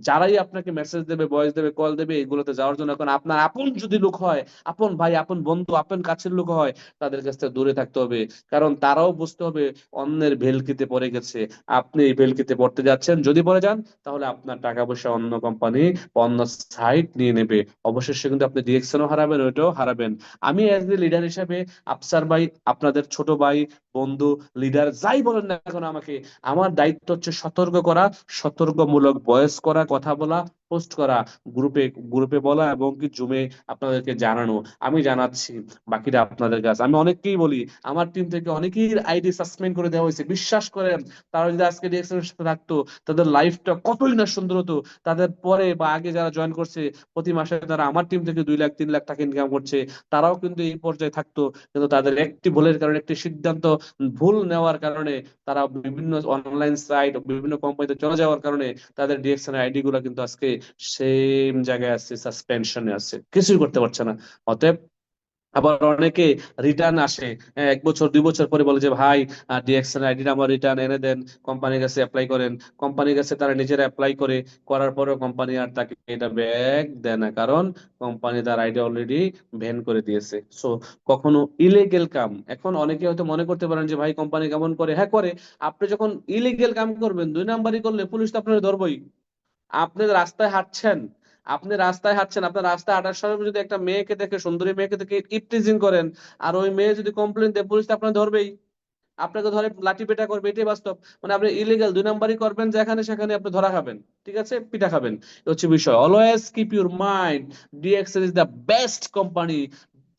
যারাই আপনাকে মেসেজ দেবে, ভয়েস দেবে, কল দেবে, এগুলোতে যাওয়ার জন্য এখন আপনার আপন যদি লোক হয়, আপন ভাই, আপন বন্ধু, আপন কাছের লোক হয়, তাদের কাছ থেকে দূরে থাকতে হবে। কারণ তারাও বুঝতে হবে অন্যের ভেলকিতে পড়ে গেছে। আপনি এই ভেলকিতে পড়তে যাচ্ছেন, যদি পড়ে যান তাহলে আপনার টাকা পয়সা অন্য কোম্পানি, অন্য সাইট নিয়ে নেবে। অবশেষে কিন্তু আপনি ডিরেকশনও হারাবেন, ওইটাও হারাবেন। আমি অ্যাজ এ লিডার হিসেবে, আফসার ভাই, আপনাদের ছোট ভাই, বন্ধু, লিডার, যাই বলেন না এখন আমাকে, আমার দায়িত্ব হচ্ছে সতর্ক করা, সতর্কমূলক ভয়েস করা, কথা বলা, পোস্ট করা, গ্রুপে গ্রুপে বলা, এবং কি জুমে আপনাদেরকে জানানো। আমি জানাচ্ছি, বাকিটা আপনাদের কাছে। আমি অনেককেই বলি, আমার টিম থেকে অনেকেই আইডি সাসপেন্ড করে দেওয়া হয়েছে। বিশ্বাস করেন, তারা যদি আজকে ডিএক্সএল এর সাথে থাকতো, তাদের লাইফটা কতই না সুন্দর হতো। তাদের পরে বা আগে যারা জয়েন করছে, প্রতি মাসে তারা আমার টিম থেকে 2 লাখ 3 লাখ টাকা ইনকাম করছে, তারাও কিন্তু এই পর্যায়ে থাকতো। কিন্তু তাদের একটি ভুলের কারণে, একটি সিদ্ধান্ত ভুল নেওয়ার কারণে, তারা বিভিন্ন অনলাইন সাইট, বিভিন্ন কোম্পানিতে চলে যাওয়ার কারণে তাদের ডিএক্সএন আইডি গুলা কিন্তু আজকে সেম জায়গায় আছে, সাসপেনশনে আছে, কিছুই করতে পারছে না। অতএব আবার অনেকে রিটার্ন আসে, 1 বছর 2 বছর পরে বলে যে ভাই, ডিএক্সএন আইডি আমার রিটার্ন এনে দেন, কোম্পানির কাছে অ্যাপ্লাই করেন। কোম্পানির কাছে তারা নিজেরা অ্যাপ্লাই করে, করার পরেও কোম্পানি আর তাকে এটা ব্যাক দেয় না, কারণ কোম্পানি তার আইডি অলরেডি ব্যান করে দিয়েছে। সো কখনো ইলিগেল কাম, এখন অনেকে হয়তো মনে করতে পারেন যে ভাই কোম্পানি কেমন করে, হ্যাঁ করে। আপনি যখন ইলিগেল কাম করবেন, 2 নাম্বারই করলে, পুলিশ তো আপনার ধরবই। আপনি রাস্তায় হাঁটছেন, আপনার রাস্তায় হাঁটার সময় যদি একটা মেয়েকে দেখে, সুন্দরী মেয়েকে দেখে ইপটিজিং করেন, আর ওই মেয়ে যদি কমপ্লেন দেয়, পুলিশ তো আপনার ধরবেই, আপনাকে ধরে লাঠি পেটা করবে, এটাই বাস্তব। মানে আপনি ইলিগাল 2 নাম্বারই করবেন, যেখানে সেখানে আপনি ধরা খাবেন, ঠিক আছে, পিটা খাবেন। এ হচ্ছে বিষয়। Always keep your mind, DXL is the best company.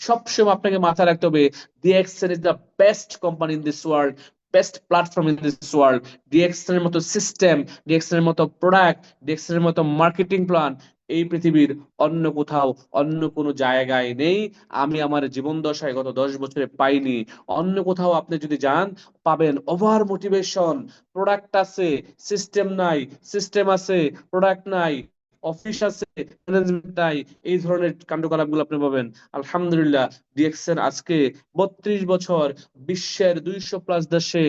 সবসময় আপনাকে মাথায় রাখতে হবে, DXL is the best company in this world, best platform in this world. DXL এর মতো সিস্টেম, ডিএক্সএল এর মতো প্রোডাক্ট, ডিএক্সএল এর মতো মার্কেটিং প্ল্যান এই পৃথিবীর অন্য কোথাও, অন্য কোনো জায়গায় নেই। আমি আমার জীবন দশায় গত 10 বছরে পাইনি। অন্য কোথাও আপনি যদি যান, পাবেন ওভার মোটিভেশন, প্রোডাক্ট আছে, সিস্টেম নাই, সিস্টেম আছে, প্রোডাক্ট নাই, অফিস আছে, ম্যানেজমেন্ট নাই, এই ধরনের কাণ্ডকলাপ গুলো আপনি পাবেন। আলহামদুলিল্লাহ, ডিএক্সএন আজকে 32 বছর বিশ্বের 200+ দেশে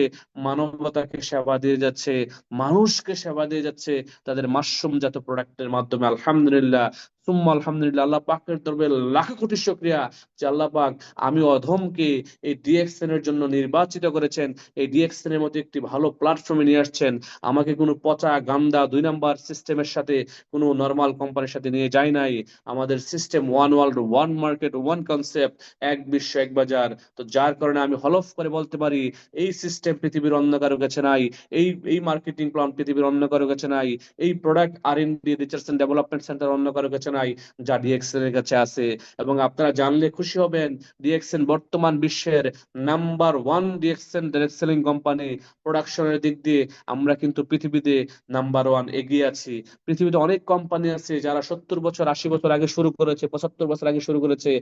মানবতাকে সেবা দিয়ে যাচ্ছে, মানুষকে সেবা দিয়ে যাচ্ছে তাদের মাশরুমজাত প্রোডাক্টের মাধ্যমে। আলহামদুলিল্লাহ, সুম্মা আলহামদুলিল্লাহ, আল্লাহ পাকের দরবারে লাখ কোটি শুকরিয়া যে আল্লাহ পাক আমি অধমকে এই ডিএক্সএন এর জন্য নির্বাচিত করেছেন, এই ডিএক্সএন এর মতো একটি ভালো প্ল্যাটফর্মে নিয়ে আসছেন। আমাকে কোনো পচা গান্দা 2 নাম্বার সিস্টেমের সাথে, কোনো নর্মাল কোম্পানির সাথে নিয়ে যায় নাই। আমাদের system one world, one market, one concept, এক বিশ্ব এক বাজার। তো যার কারণে আমি হলফ করে বলতে পারি, এই সিস্টেম পৃথিবীর অন্য কারো কাছে নাই, এই এই মার্কেটিং প্ল্যান পৃথিবীর অন্য কারো কাছে নাই, এই product R and D, research and development centre অন্য কারো কাছে নাই, যা ডিএক্সএন এর কাছে আছে। এবং আপনারা জানলে খুশি হবেন, ডিএক্সএন বর্তমান বিশ্বের number 1 DXN direct selling company. প্রোডাকশনের দিক দিয়ে আমরা কিন্তু পৃথিবীতে নাম্বার 1 এগিয়ে আছি। পৃথিবীতে অনেক কোম্পানি আছে যারা 70 বছর 80 বছর আগে শুরু করেছে, 75 বছর আগে শুরু করেছে,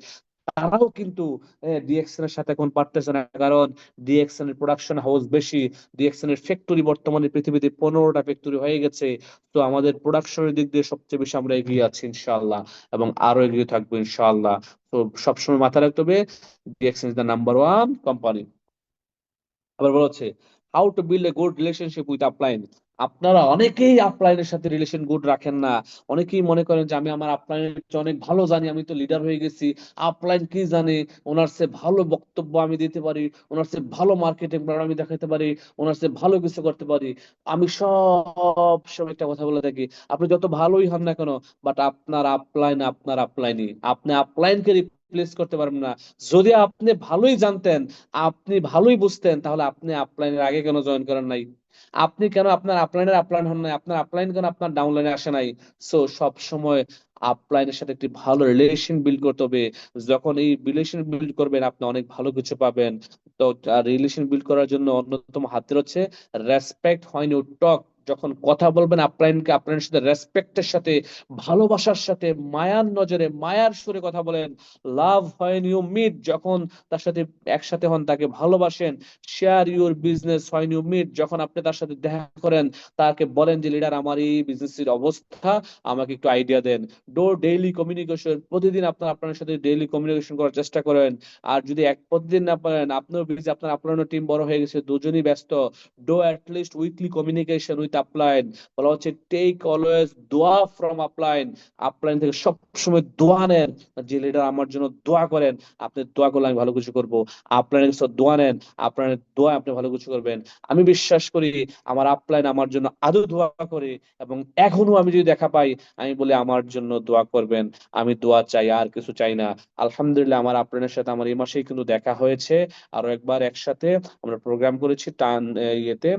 তারাও কিন্তু ডিএক্সএন এর সাথে এখন পারতেছে না, কারণ ডিএক্সএন এর প্রোডাকশন হাউস বেশি, ডিএক্সএন এর ফ্যাক্টরি বর্তমানে পৃথিবীতে 15টা ফ্যাক্টরি হয়ে গেছে। তো আমাদের প্রোডাকশনের দিক দিয়ে সবচেয়ে বেশি আমরা এগিয়ে আছি ইনশাআল্লাহ, এবং আরো এগিয়ে থাকবো ইনশাআল্লাহ। তো সবসময় মাথায় রাখতে হবে, DXN is the number 1 company. আবার বলা হচ্ছে how to build a good relationship with upline. আপনারা অনেকেই আপলাইনের সাথে রিলেশন গুড রাখেন না। অনেকেই মনে করেন যে আমি আমার আপলাইনের চেয়ে অনেক ভালো জানি, আমি তো লিডার হয়ে গেছি, আপলাইন কি জানে, ওনার চেয়ে ভালো বক্তব্য আমি দিতে পারি, ওনার চেয়ে ভালো মার্কেটিং প্ল্যান আমি দেখাতে পারি, ওনার চেয়ে ভালো কিছু করতে পারি। আমি সব সময় একটা কথা বলে থাকি, আপনি যত ভালোই হন না কেন, বাট আপনার আপলাইন আপনার আপলাইনই, আপনি আপলাইনকে রিপ্লেস করতে পারবেন না। যদি আপনি ভালোই জানতেন, আপনি ভালোই বুঝতেন, তাহলে আপনি আপলাইনের আগে কেন জয়েন করেন নাই? আপনি কেন আপনার আপলাইনের আপলাইন হন নাই? আপনার আপলাইন কেন আপনার ডাউনলাইনে আসে নাই? সো সব সময় আপলাইনের সাথে একটি ভালো রিলেশন বিল্ড করতে হবে। যখন এই রিলেশন বিল্ড করবেন আপনি অনেক ভালো কিছু পাবেন। তো রিলেশন বিল্ড করার জন্য অন্যতম হাতিয়ার হচ্ছে রেসপেক্ট হোয়েন ইউ টক। যখন কথা বলবেন আপলাইনকে, আপনার সাথে রেসপেক্টের সাথে, ভালোবাসার সাথে, মায়ার নজরে, মায়ার সুরে কথা বলেন। লাভ হোয়েন ইউ মিট, যখন তার সাথে একসাথে হন, তাকে ভালোবাসেন। Share your business when you meet, যখন আপনি তার সাথে দেখা করেন তাকে বলেন যে লিডার আমার এই বিজনেসের অবস্থা, আমাকে একটু আইডিয়া দেন। ডেইলি কমিউনিকেশন, প্রতিদিন আপনার সাথে ডেইলি কমিউনিকেশন করার চেষ্টা করেন। আর যদি প্রতিদিন না পারেন, আপনিও বিজি, আপনার টিম বড় হয়ে গেছে, দুজনই ব্যস্ত, do at least weekly communication with upline. বলা হচ্ছে টেক অলওয়েজ দোয়া ফ্রম আপলাইন। আপলাইন থেকে সবসময় দোয়া নেন, যে লিডার আমার জন্য দোয়া করেন, আপনি দোয়া করলে আমি ভালো কিছু করবো। আপলাইনের কাছে দোয়া নেন, আপনার দোয়া আপনি ভালো কিছু করবেন। আমি বিশ্বাস করি আমার আপলাইন আমার জন্য আদৌ দোয়া করে, এবং এখনো আমি যদি দেখা পাই আমি বলি আমার জন্য দোয়া করবেন। আমি দোয়া চাই, আর কিছু চাই না। আলহামদুলিল্লাহ আমার আপনাদের সাথে আমার এই মাসেই কিন্তু দেখা হয়েছে। আরো একবার একসাথে আমরা প্রোগ্রাম করেছি ইয়েতে,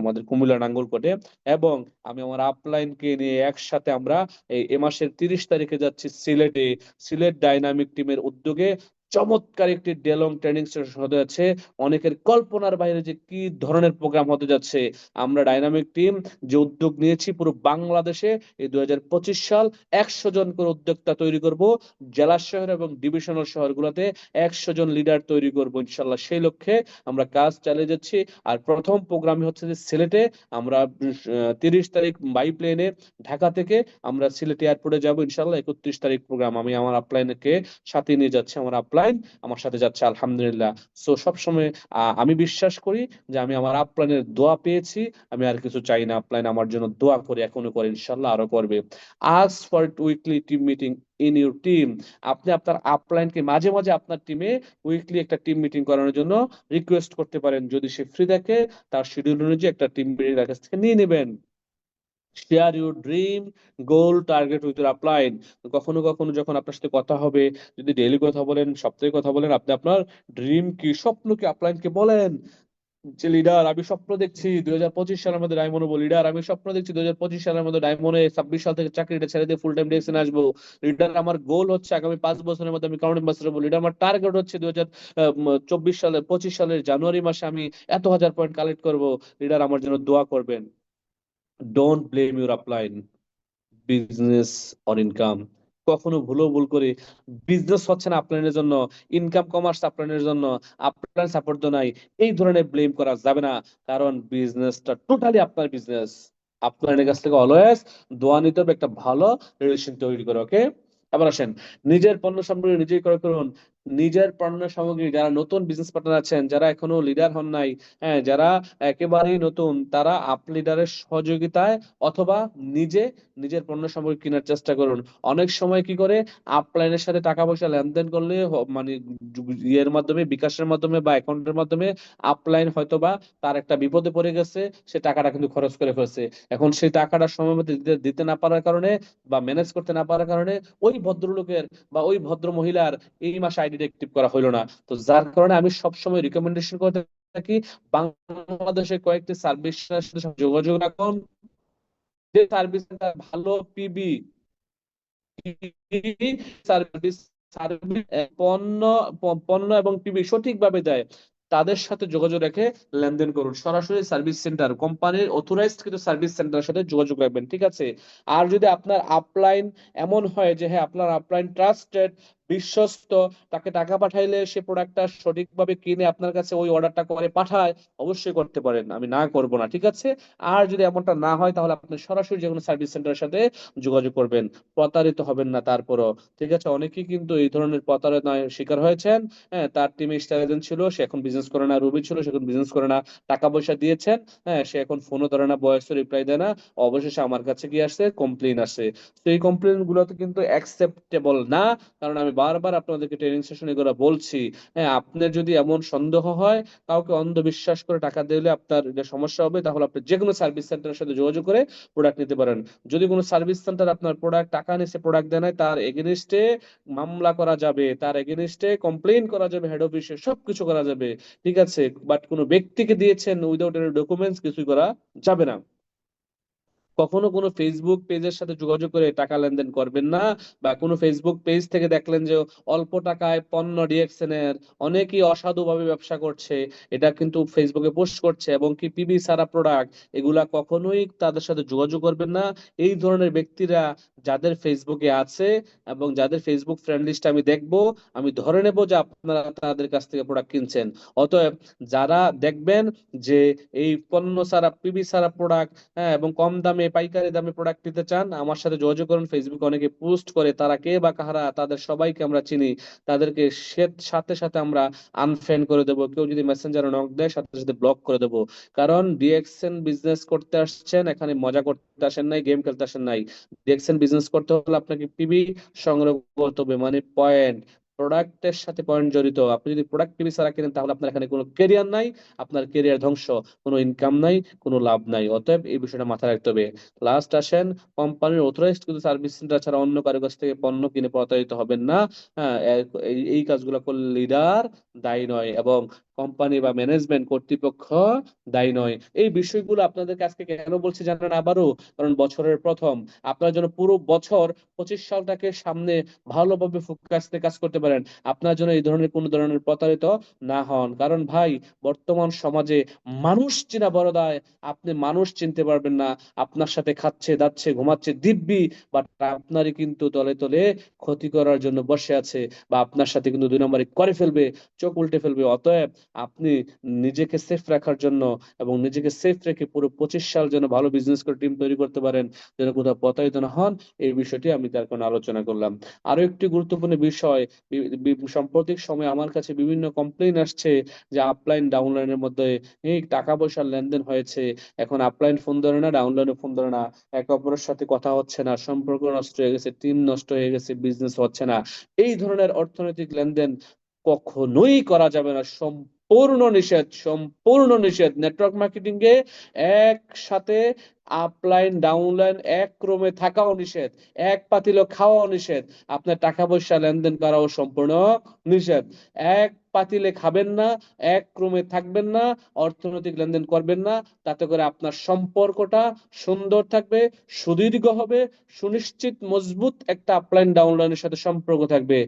আমাদের কুমিল্লা নাঙ্গলকোটে। এবং আমি আমার আপলাইনকে নিয়ে একসাথে আমরা এ মাসের 30 তারিখে যাচ্ছি সিলেটে। সিলেট ডাইনামিক টিমের উদ্যোগে চমৎকার একটি ডেলং ট্রেনিং সেশন হতে যাচ্ছে। অনেকের কল্পনার বাইরে যে কি ধরনের প্রোগ্রাম হতে যাচ্ছে। আমরা ডাইনামিক টিম যে উদ্যোগ নিয়েছি পুরো বাংলাদেশে এই 2025 সাল 100 জন করে উদ্যোক্তা তৈরি করব। জেলা শহর এবং ডিভিশনাল শহরগুলোতে 100 জন লিডার তৈরি করব ইনশাল্লাহ। সেই লক্ষ্যে আমরা কাজ চালিয়ে যাচ্ছি। আর প্রথম প্রোগ্রাম হচ্ছে যে সিলেটে। আমরা 30 তারিখ বাই প্লেনে ঢাকা থেকে আমরা সিলেট এয়ারপোর্টে যাব ইনশাল্লাহ। 31 তারিখ প্রোগ্রাম। আমি আমার আপলাইনকে সাথে নিয়ে যাচ্ছি, আমার আপলাইন আমার সাথে যাচ্ছে আলহামদুলিল্লাহ। সো সবসময় আমি বিশ্বাস করি যে আমি আমার আপলাইনের দোয়া পেয়েছি, আমি আর কিছু চাই না। আপলাইন আমার জন্য দোয়া করে, এখনো করে, ইনশাল্লাহ আরো করবে। Ask for weekly team meeting in your team. আপনি আপনার আপলাইনকে মাঝে মাঝে আপনার টিমে উইকলি একটা টিম মিটিং করানোর জন্য রিকোয়েস্ট করতে পারেন। যদি সে ফ্রি থাকে তার শিডিউল অনুযায়ী একটা টিম মিটিং তার কাছ থেকে নিয়ে নেবেন। Share your dream goal target with your upline. কখনো কখনো যখন আপনার সাথে কথা হবে, যদি ডেইলি কথা বলেন, সপ্তাহে কথা বলেন, আপনি আপনার ড্রিম কি, স্বপ্ন কি আপলাইনকে বলেন। যে লিডার আমি স্বপ্ন দেখছি 2025 সালের মধ্যে ডায়মন্ড হবো। লিডার আমি স্বপ্ন দেখছি 2025 সালের মধ্যে ডায়মন্ডে 26 সাল থেকে চাকরিটা ছেড়ে দিয়ে ফুল টাইম ডিএক্সএন আসবো। লিডার আমার গোল হচ্ছে আগামী 5 বছরের মধ্যে আমি কাউন্ট অ্যাম্বাসেডর হবো। লিডার আমার টার্গেট হচ্ছে 25 সালের জানুয়ারি মাসে আমি এত হাজার পয়েন্ট কালেক্ট করবো। লিডার আমার জন্য দোয়া করবেন। Don't blame your upline, business or income. কখনো ভুল করে বিজনেস হচ্ছে না আপনার জন্য, ইনকাম কমার্স আপনার জন্য, আপনার সাপোর্ট তো নাই, এই ধরনের ব্লেম করা যাবে না। কারণ বিজনেসটা টোটালি আপনার বিজনেস। আপনার কাছ থেকে অলওয়েজ দোয়া নিতে হবে একটা ভালো রিলেশন তৈরি করে। ওকে, এবার আসেন নিজের পণ্য সামগ্রী নিজেই ক্রয় করুন। নিজের পণ্য সামগ্রী, যারা নতুন বিজনেস পার্টনার আছেন, যারা এখনো লিডার হন নাই, হ্যাঁ, যারা একেবারেই নতুন, তারা আপ লিডারের সহযোগিতায় অথবা নিজে নিজের পণ্য সামগ্রী কেনার চেষ্টা করুন। অনেক সময় কি করে, আপলাইনের সাথে টাকা পয়সা লেনদেন করলে মানে ইয়ের মাধ্যমে, বিকাশের মাধ্যমে বা অ্যাকাউন্টের মাধ্যমে আপলাইন হয়তোবা তার একটা বিপদে পড়ে গেছে, সে টাকাটা কিন্তু খরচ করে ফেলছে। এখন সেই টাকাটা সময় মতো দিতে দিতে না পারার কারণে বা ম্যানেজ করতে না পারার কারণে ওই ভদ্রলোকের বা ওই ভদ্র মহিলার এই মাসে আইডি অ্যাক্টিভ করা হলো না। তো যার কারণে আমি সবসময় রিকমেন্ডেশন করতে থাকি বাংলাদেশের কয়েকটি সার্ভিসের সাথে যোগাযোগ রাখুন। যে সার্ভিস ভালো পিবি সার্ভিস সার্ভিস পণ্য পণ্য এবং টিভি সঠিকভাবে দেয়, তাদের সাথে যোগাযোগ রেখে লেনদেন করুন। সরাসরি সার্ভিস সেন্টার, কোম্পানির অথরাইজড কিন্তু সার্ভিস সেন্টারের সাথে যোগাযোগ রাখবেন, ঠিক আছে? আর যদি আপনার আপলাইন এমন হয় যে হ্যাঁ আপনার আপলাইন ট্রাস্টেড, বিশ্বস্ত, তাকে টাকা পাঠাইলে সে প্রোডাক্টটা সঠিকভাবে কিনে আপনার কাছে ওই অর্ডারটা করে পাঠায়, অবশ্যই করতে পারেন, আমি না করব না, ঠিক আছে? আর যদি এমনটা না হয় তাহলে আপনি সরাসরি যে কোনো সার্ভিস সেন্টারের সাথে যোগাযোগ করবেন। প্রতারিত হবেন না তারপরও, ঠিক আছে? অনেকেই কিন্তু এই ধরনের প্রতারণার শিকার হয়েছেন। হ্যাঁ, তার টিমে স্টার এজেন্ট ছিল, সে এখন বিজনেস করে না। রুবি ছিল, সে এখন বিজনেস করে না। টাকা পয়সা দিয়েছেন, হ্যাঁ, সে এখন ফোনও ধরে না, ভয়েসও রিপ্লাই দেয় না। অবশেষে আমার কাছে কি আসছে, কমপ্লেইন আসে। তো এই কমপ্লেইন গুলো তো কিন্তু অ্যাকসেপ্টেবল না। কারণ আমি বারবার আপনাদেরকে ট্রেনিং সেশনে এগুলো বলছি। হ্যাঁ, আপনার যদি এমন সন্দেহ হয় কাউকে অন্ধবিশ্বাস করে টাকা দিলে আপনার এটা সমস্যা হবে, তাহলে আপনি যে কোনো সার্ভিস সেন্টারের সাথে যোগাযোগ করে প্রোডাক্ট নিতে পারেন। যদি কোনো সার্ভিস সেন্টার আপনার প্রোডাক্ট টাকা নিচ্ছে, প্রোডাক্ট দেয় নাই, তার এগেনস্টে মামলা করা যাবে, তার এগেনস্টে কমপ্লেইন করা যাবে, হেড অফিসে সবকিছু করা যাবে, ঠিক আছে? বাট কোনো ব্যক্তিকে দিয়েছেন উইদাউট এনি ডকুমেন্টস কিছুই করা যাবে না। কখনো কোনো ফেসবুক পেজের সাথে যোগাযোগ করে টাকা লেনদেন করবেন না, বা কোনো ফেসবুক পেজ থেকে দেখলেন যে অল্প টাকায় পণ্য ডিএক্সএন এর অনেকেই অসাধুভাবে ব্যবসা করছে, এটা কিন্তু ফেসবুকে পোস্ট করছে এবং কি পিবি সারা প্রোডাক্ট, এগুলা কখনোই তাদের সাথে যোগাযোগ করবেন না। এই ধরনের ব্যক্তিরা যাদের ফেসবুকে আছে এবং যাদের ফেসবুক ফ্রেন্ড লিস্ট আমি দেখবো, আমি ধরে নেব যে আপনারা তাদের কাছ থেকে প্রোডাক্ট কিনছেন। অতএব যারা দেখবেন যে এই পণ্য সারা পিবি সারা প্রোডাক্ট, হ্যাঁ, এবং কম দামে পাইকারি দামে প্রোডাক্ট নিতে চান, আমার সাথে যোগাযোগ করুন। ফেসবুকে অনেকে পোস্ট করে, তারা কে বা কাহারা, তাদের সবাইকে আমরা চিনি, তাদেরকে সাথে সাথে আমরা আনফ্রেন্ড করে দেবো। কেউ যদি মেসেঞ্জারে নক দেয়, সাথে সাথে ব্লক করে দেবো। কারণ ডিএক্সএন বিজনেস করতে আসছেন, এখানে মজা করতে আসেন নাই, গেম খেলতে আসেন নাই। ডিএক্সএন বিজনেস করতে হলে আপনাকে পিবি সংগ্রহ করতে হবে, মানে পয়েন্ট, প্রোডাক্টের সাথে পয়েন্ট জড়িত। আপনি যদি প্রোডাক্ট পিবি ছাড়া কিনেন, তাহলে আপনার এখানে কোনো কেরিয়ার নাই, আপনার কেরিয়ার ধ্বংস, কোনো ইনকাম নাই, কোনো লাভ নাই। অতএব এই বিষয়টা মাথায় রাখতে হবে। লাস্ট আসেন, কোম্পানির অথরাইজড কিন্তু সার্ভিস সেন্টার ছাড়া অন্য কারো কাছ থেকে পণ্য কিনে প্রতারিত হবেন না। হ্যাঁ, এই কাজগুলো করলে লিডার দায়ী নয়, এবং কোম্পানি বা ম্যানেজমেন্ট কর্তৃপক্ষ দায়ী নয়। এই বিষয়গুলো আপনাদেরকে আজকে কেন বলছি জানেন আবারও? কারণ বছরের প্রথম, আপনার জন্য পুরো বছর 25 সালটাকে সামনে ভালোভাবে ফোকাসে কাজ করতে পারেন, আপনার জন্য এই ধরনের কোনো ধরনের প্রতারিত না হন। কারণ ভাই, বর্তমান সমাজে মানুষ চিনা বড় দায়। আপনি মানুষ চিনতে পারবেন না, আপনার সাথে খাচ্ছে দাচ্ছে ঘুমাচ্ছে দিব্যি, বাট আপনারই কিন্তু তলে তলে ক্ষতি করার জন্য বসে আছে, বা আপনার সাথে কিন্তু 2 নম্বরই করে ফেলবে, চোখ উল্টে ফেলবে। অতএব আপনি নিজেকে সেফ রাখার জন্য এবং নিজেকে সেফ রেখে পুরো 25 সাল যেন ভালো বিজনেস করে টিম তৈরি করতে পারেন, যেন কোথাও প্রতারিত না হন, এই বিষয়টি আমি তার কারণে আলোচনা করলাম। আরো একটি গুরুত্বপূর্ণ বিষয়, সাম্প্রতিক সময়ে আমার কাছে বিভিন্ন কমপ্লেইন আসছে যে আপলাইন ডাউনলাইনের মধ্যে এই টাকা পয়সার লেনদেন হয়েছে। এখন আপলাইন ফোন ধরে না, ডাউনলাইনে ফোন ধরে না, একে অপরের সাথে কথা হচ্ছে না, সম্পর্ক নষ্ট হয়ে গেছে, টিম নষ্ট হয়ে গেছে, বিজনেস হচ্ছে না। এই ধরনের অর্থনৈতিক লেনদেন কখনোই করা যাবে না, সম্পূর্ণ নিষেধ, সম্পূর্ণ নিষেধ। নেটওয়ার্ক মার্কেটিং এ একসাথে আপলাইন ডাউনলাইন এক ক্রমে থাকাও নিষেধ, এক পাতিল খাওয়াও নিষেধ, আপনার টাকা পয়সা লেনদেন করাও সম্পূর্ণ নিষেধ। এক পাতিলে খাবেন না, এক ক্রমে থাকবেন না, অর্থনৈতিক লেনদেন করবেন না। তাতে করে আপনার সম্পর্কটা সুন্দর থাকবে, সুদীর্ঘ হবে, সুনিশ্চিত মজবুত একটা আপলাইন ডাউনলাইনের সাথে সম্পর্ক থাকবে।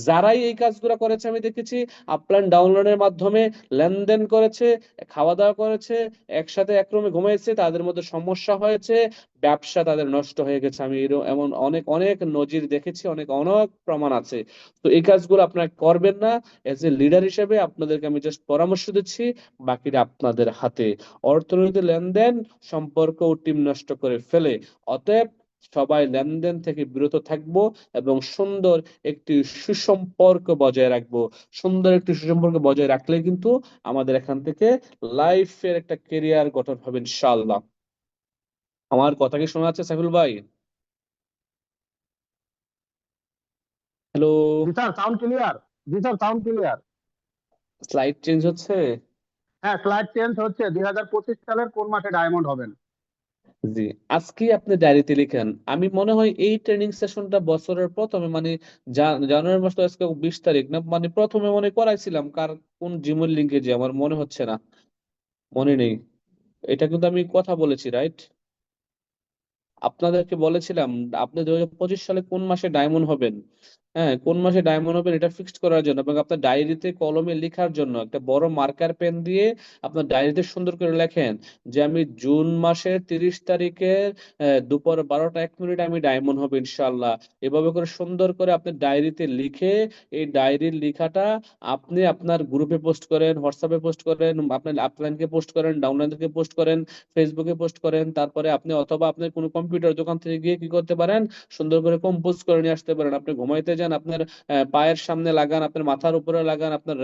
যারাই এই কাজগুলো করেছে আমি দেখেছি, আপলাইন ডাউনলাইনের মাধ্যমে লেনদেন করেছে, খাওয়া দাওয়া করেছে, একসাথে এক রুমে ঘুমাইছে, তাদের মধ্যে সমস্যা হয়েছে, ব্যবসা তাদের নষ্ট হয়ে গেছে। আমি এমন অনেক অনেক নজির দেখেছি, অনেক অনেক প্রমাণ আছে। তো এই কাজগুলো আপনারা করবেন না। এজ এ লিডার হিসেবে আপনাদেরকে আমি জাস্ট পরামর্শ দিচ্ছি, বাকিটা আপনাদের হাতে। অর্থনৈতিক লেনদেন সম্পর্ক ও টিম নষ্ট করে ফেলে। অতএব সবাই লেনদেন থেকে বিরত থাকবো এবং সুন্দর একটি সুসম্পর্ক বজায় রাখবো। সুন্দর একটি সুসম্পর্ক বজায় রাখলে কিন্তু আমাদের এখান থেকে লাইফের একটা কেরিয়ার গঠন হবে ইনশাআল্লাহ। আমার কথা কি শোনা যাচ্ছে সাইফুল ভাই? হ্যালো? জি স্যার, সাউন্ড ক্লিয়ার। জি sir, sound clear. Slide change হচ্ছে? হ্যাঁ, স্লাইড চেঞ্জ হচ্ছে। 2025 সালের কোন মাসে ডায়মন্ড হবেন? জি, আজকে আপনি ডায়েরিতে লিখেন। আমি মনে হয় এই ট্রেনিং সেশনটা বছরের প্রথমে, মানে জানুয়ারি মাস, তো আজকে 20 তারিখ না, মানে প্রথমে মনে করাইছিলাম, কার কোন জিমেল লিঙ্কে, যে আমার মনে হচ্ছে না, মনে নেই। এটা কিন্তু আমি কথা বলেছি, রাইট? আপনাদেরকে বলেছিলাম আপনি 2025 সালে কোন মাসে ডায়মন্ড হবেন, হ্যাঁ, কোন মাসে ডায়মন্ড হবেন এটা ফিক্সড করার জন্য, এবং আপনার ডায়েরিতে কলমে লেখার জন্য একটা বড় মার্কার পেন দিয়ে আপনার ডায়েরিতে সুন্দর করে লেখেন যে আমি জুন মাসের 30 তারিখের দুপুর 12টা 1 মিনিট আমি ডায়মন্ড হব ইনশাল্লাহ। এভাবে করে সুন্দর করে আপনি ডায়েরিতে লিখে, এই ডায়েরির লেখাটা আপনি আপনার গ্রুপে পোস্ট করেন, হোয়াটসঅ্যাপে পোস্ট করেন, আপনার আপলাইনকে পোস্ট করেন, ডাউনলাইনকে পোস্ট করেন, ফেসবুকে পোস্ট করেন। তারপরে আপনি অথবা আপনার কোনো কম্পিউটার দোকান থেকে গিয়ে কি করতে পারেন, সুন্দর করে কম্পোজ করে নিয়ে আসতে পারেন। আপনি ঘুমাইতে যান, আপনার পায়ের সামনে লাগান, আপনার মাথার উপরে লাগান, আপনার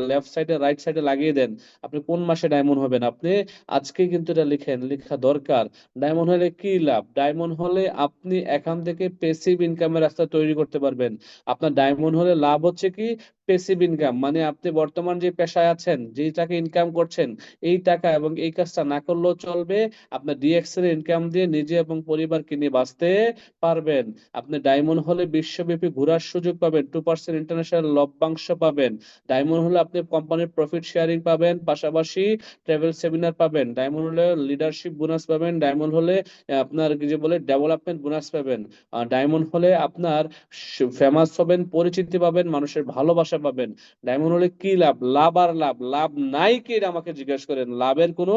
লেফট সাইডে রাইট সাইডে লাগিয়ে দেন। আপনি কোন মাসে ডায়মন্ড হবেন, আপনি আজকে কিন্তু এটা লিখেন, লেখা দরকার। ডায়মন্ড হলে কি লাভ? ডায়মন্ড হলে আপনি এখান থেকে প্যাসিভ ইনকামের রাস্তা তৈরি করতে পারবেন। আপনার ডায়মন্ড হলে লাভ হচ্ছে কি, প্যাসিভ ইনকাম, মানে আপনি বর্তমান যে পেশায় আছেন, যেই টাকা ইনকাম করছেন, এই টাকা এবং এই কাজটা না করলেও চলবে, আপনার ডিএক্স এর ইনকাম দিয়ে নিজে এবং পরিবারকে নিয়ে বাঁচতে পারবেন। আপনি ডায়মন্ড হলে বিশ্বব্যাপী ঘোরার সুযোগ পাবেন, 2% ইন্টারন্যাশনাল লভ্যাংশ পাবেন। ডায়মন্ড হলে আপনি কোম্পানির প্রফিট শেয়ারিং পাবেন, পাশাপাশি ট্রাভেল সেমিনার পাবেন। ডায়মন্ড হলে লিডারশিপ বোনাস পাবেন। ডায়মন্ড হলে আপনার কি যে বলে ডেভেলপমেন্ট বোনাস পাবেন। ডায়মন্ড হলে আপনার ফেমাস হবেন, পরিচিতি পাবেন, মানুষের ভালোবাসা পাবেন। ডায়মন্ড হলে কি লাভ? লাভ আর লাভ, লাভ নাই কি এটা আমাকে জিজ্ঞেস করেন, লাভের কোনো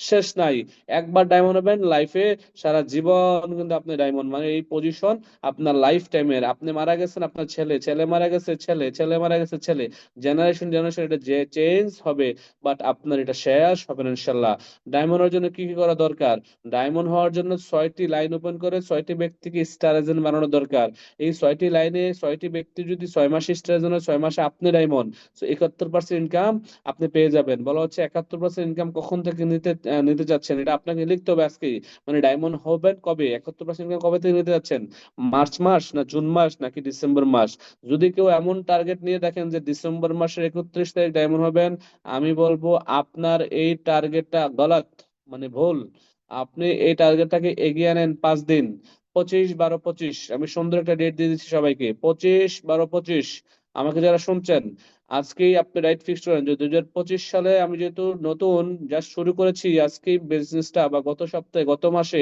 শেষ নাই। একবার ডায়মন্ড হবেন লাইফে, সারা জীবন কিন্তু আপনি ডায়মন্ড, মানে এই পজিশন আপনার লাইফ টাইমের। আপনি মারা গেছেন, আপনার ছেলে, ছেলে মারা গেছে, ছেলে, ছেলে মারা গেছে, ছেলে, জেনারেশন জেনারেশন এটা যে চেঞ্জ হবে, বাট আপনার এটা শেষ হবে না ইনশাল্লাহ। ডায়মন্ড হওয়ার জন্য কি কি করা দরকার? ডায়মন্ড হওয়ার জন্য 6টি লাইন ওপেন করে 6টি ব্যক্তিকে স্টার এজেন্ট বানানো দরকার। এই 6টি লাইনে 6টি ব্যক্তি যদি 6 মাসে স্টার এজেন্ট হয়, 6 মাসে আপনি ডায়মন্ড, 71% ইনকাম আপনি পেয়ে যাবেন। বলা হচ্ছে 71% ইনকাম কখন থেকে নিতে যাচ্ছেন, এটা আপনাকে লিখতে হবে আজকেই। মানে ডায়মন্ড হবেন কবে, 71% ইনকাম কবে থেকে নিতে যাচ্ছেন? মার্চ মাস, না জুন মাস, নাকি ডিসেম্বর মাস? যদি কেউ এমন টার্গেট নিয়ে দেখেন যে ডিসেম্বর মাসের 31 তারিখ ডায়মন্ড হবেন, আমি বলবো আপনার এই টার্গেটটা গলত, মানে ভুল। আপনি এই টার্গেটটাকে এগিয়ে আনেন 5 দিন। 25/12/25, আমি সুন্দর একটা ডেট দিয়ে দিচ্ছি সবাইকে, 25/12/25। আমাকে যারা শুনছেন, আজকেই আপনি রাইট ফিক্স করেন যে 2025 সালে, আমি যেহেতু নতুন জাস্ট শুরু করেছি আজকেই বিজনেসটা, বা গত সপ্তাহে, গত মাসে,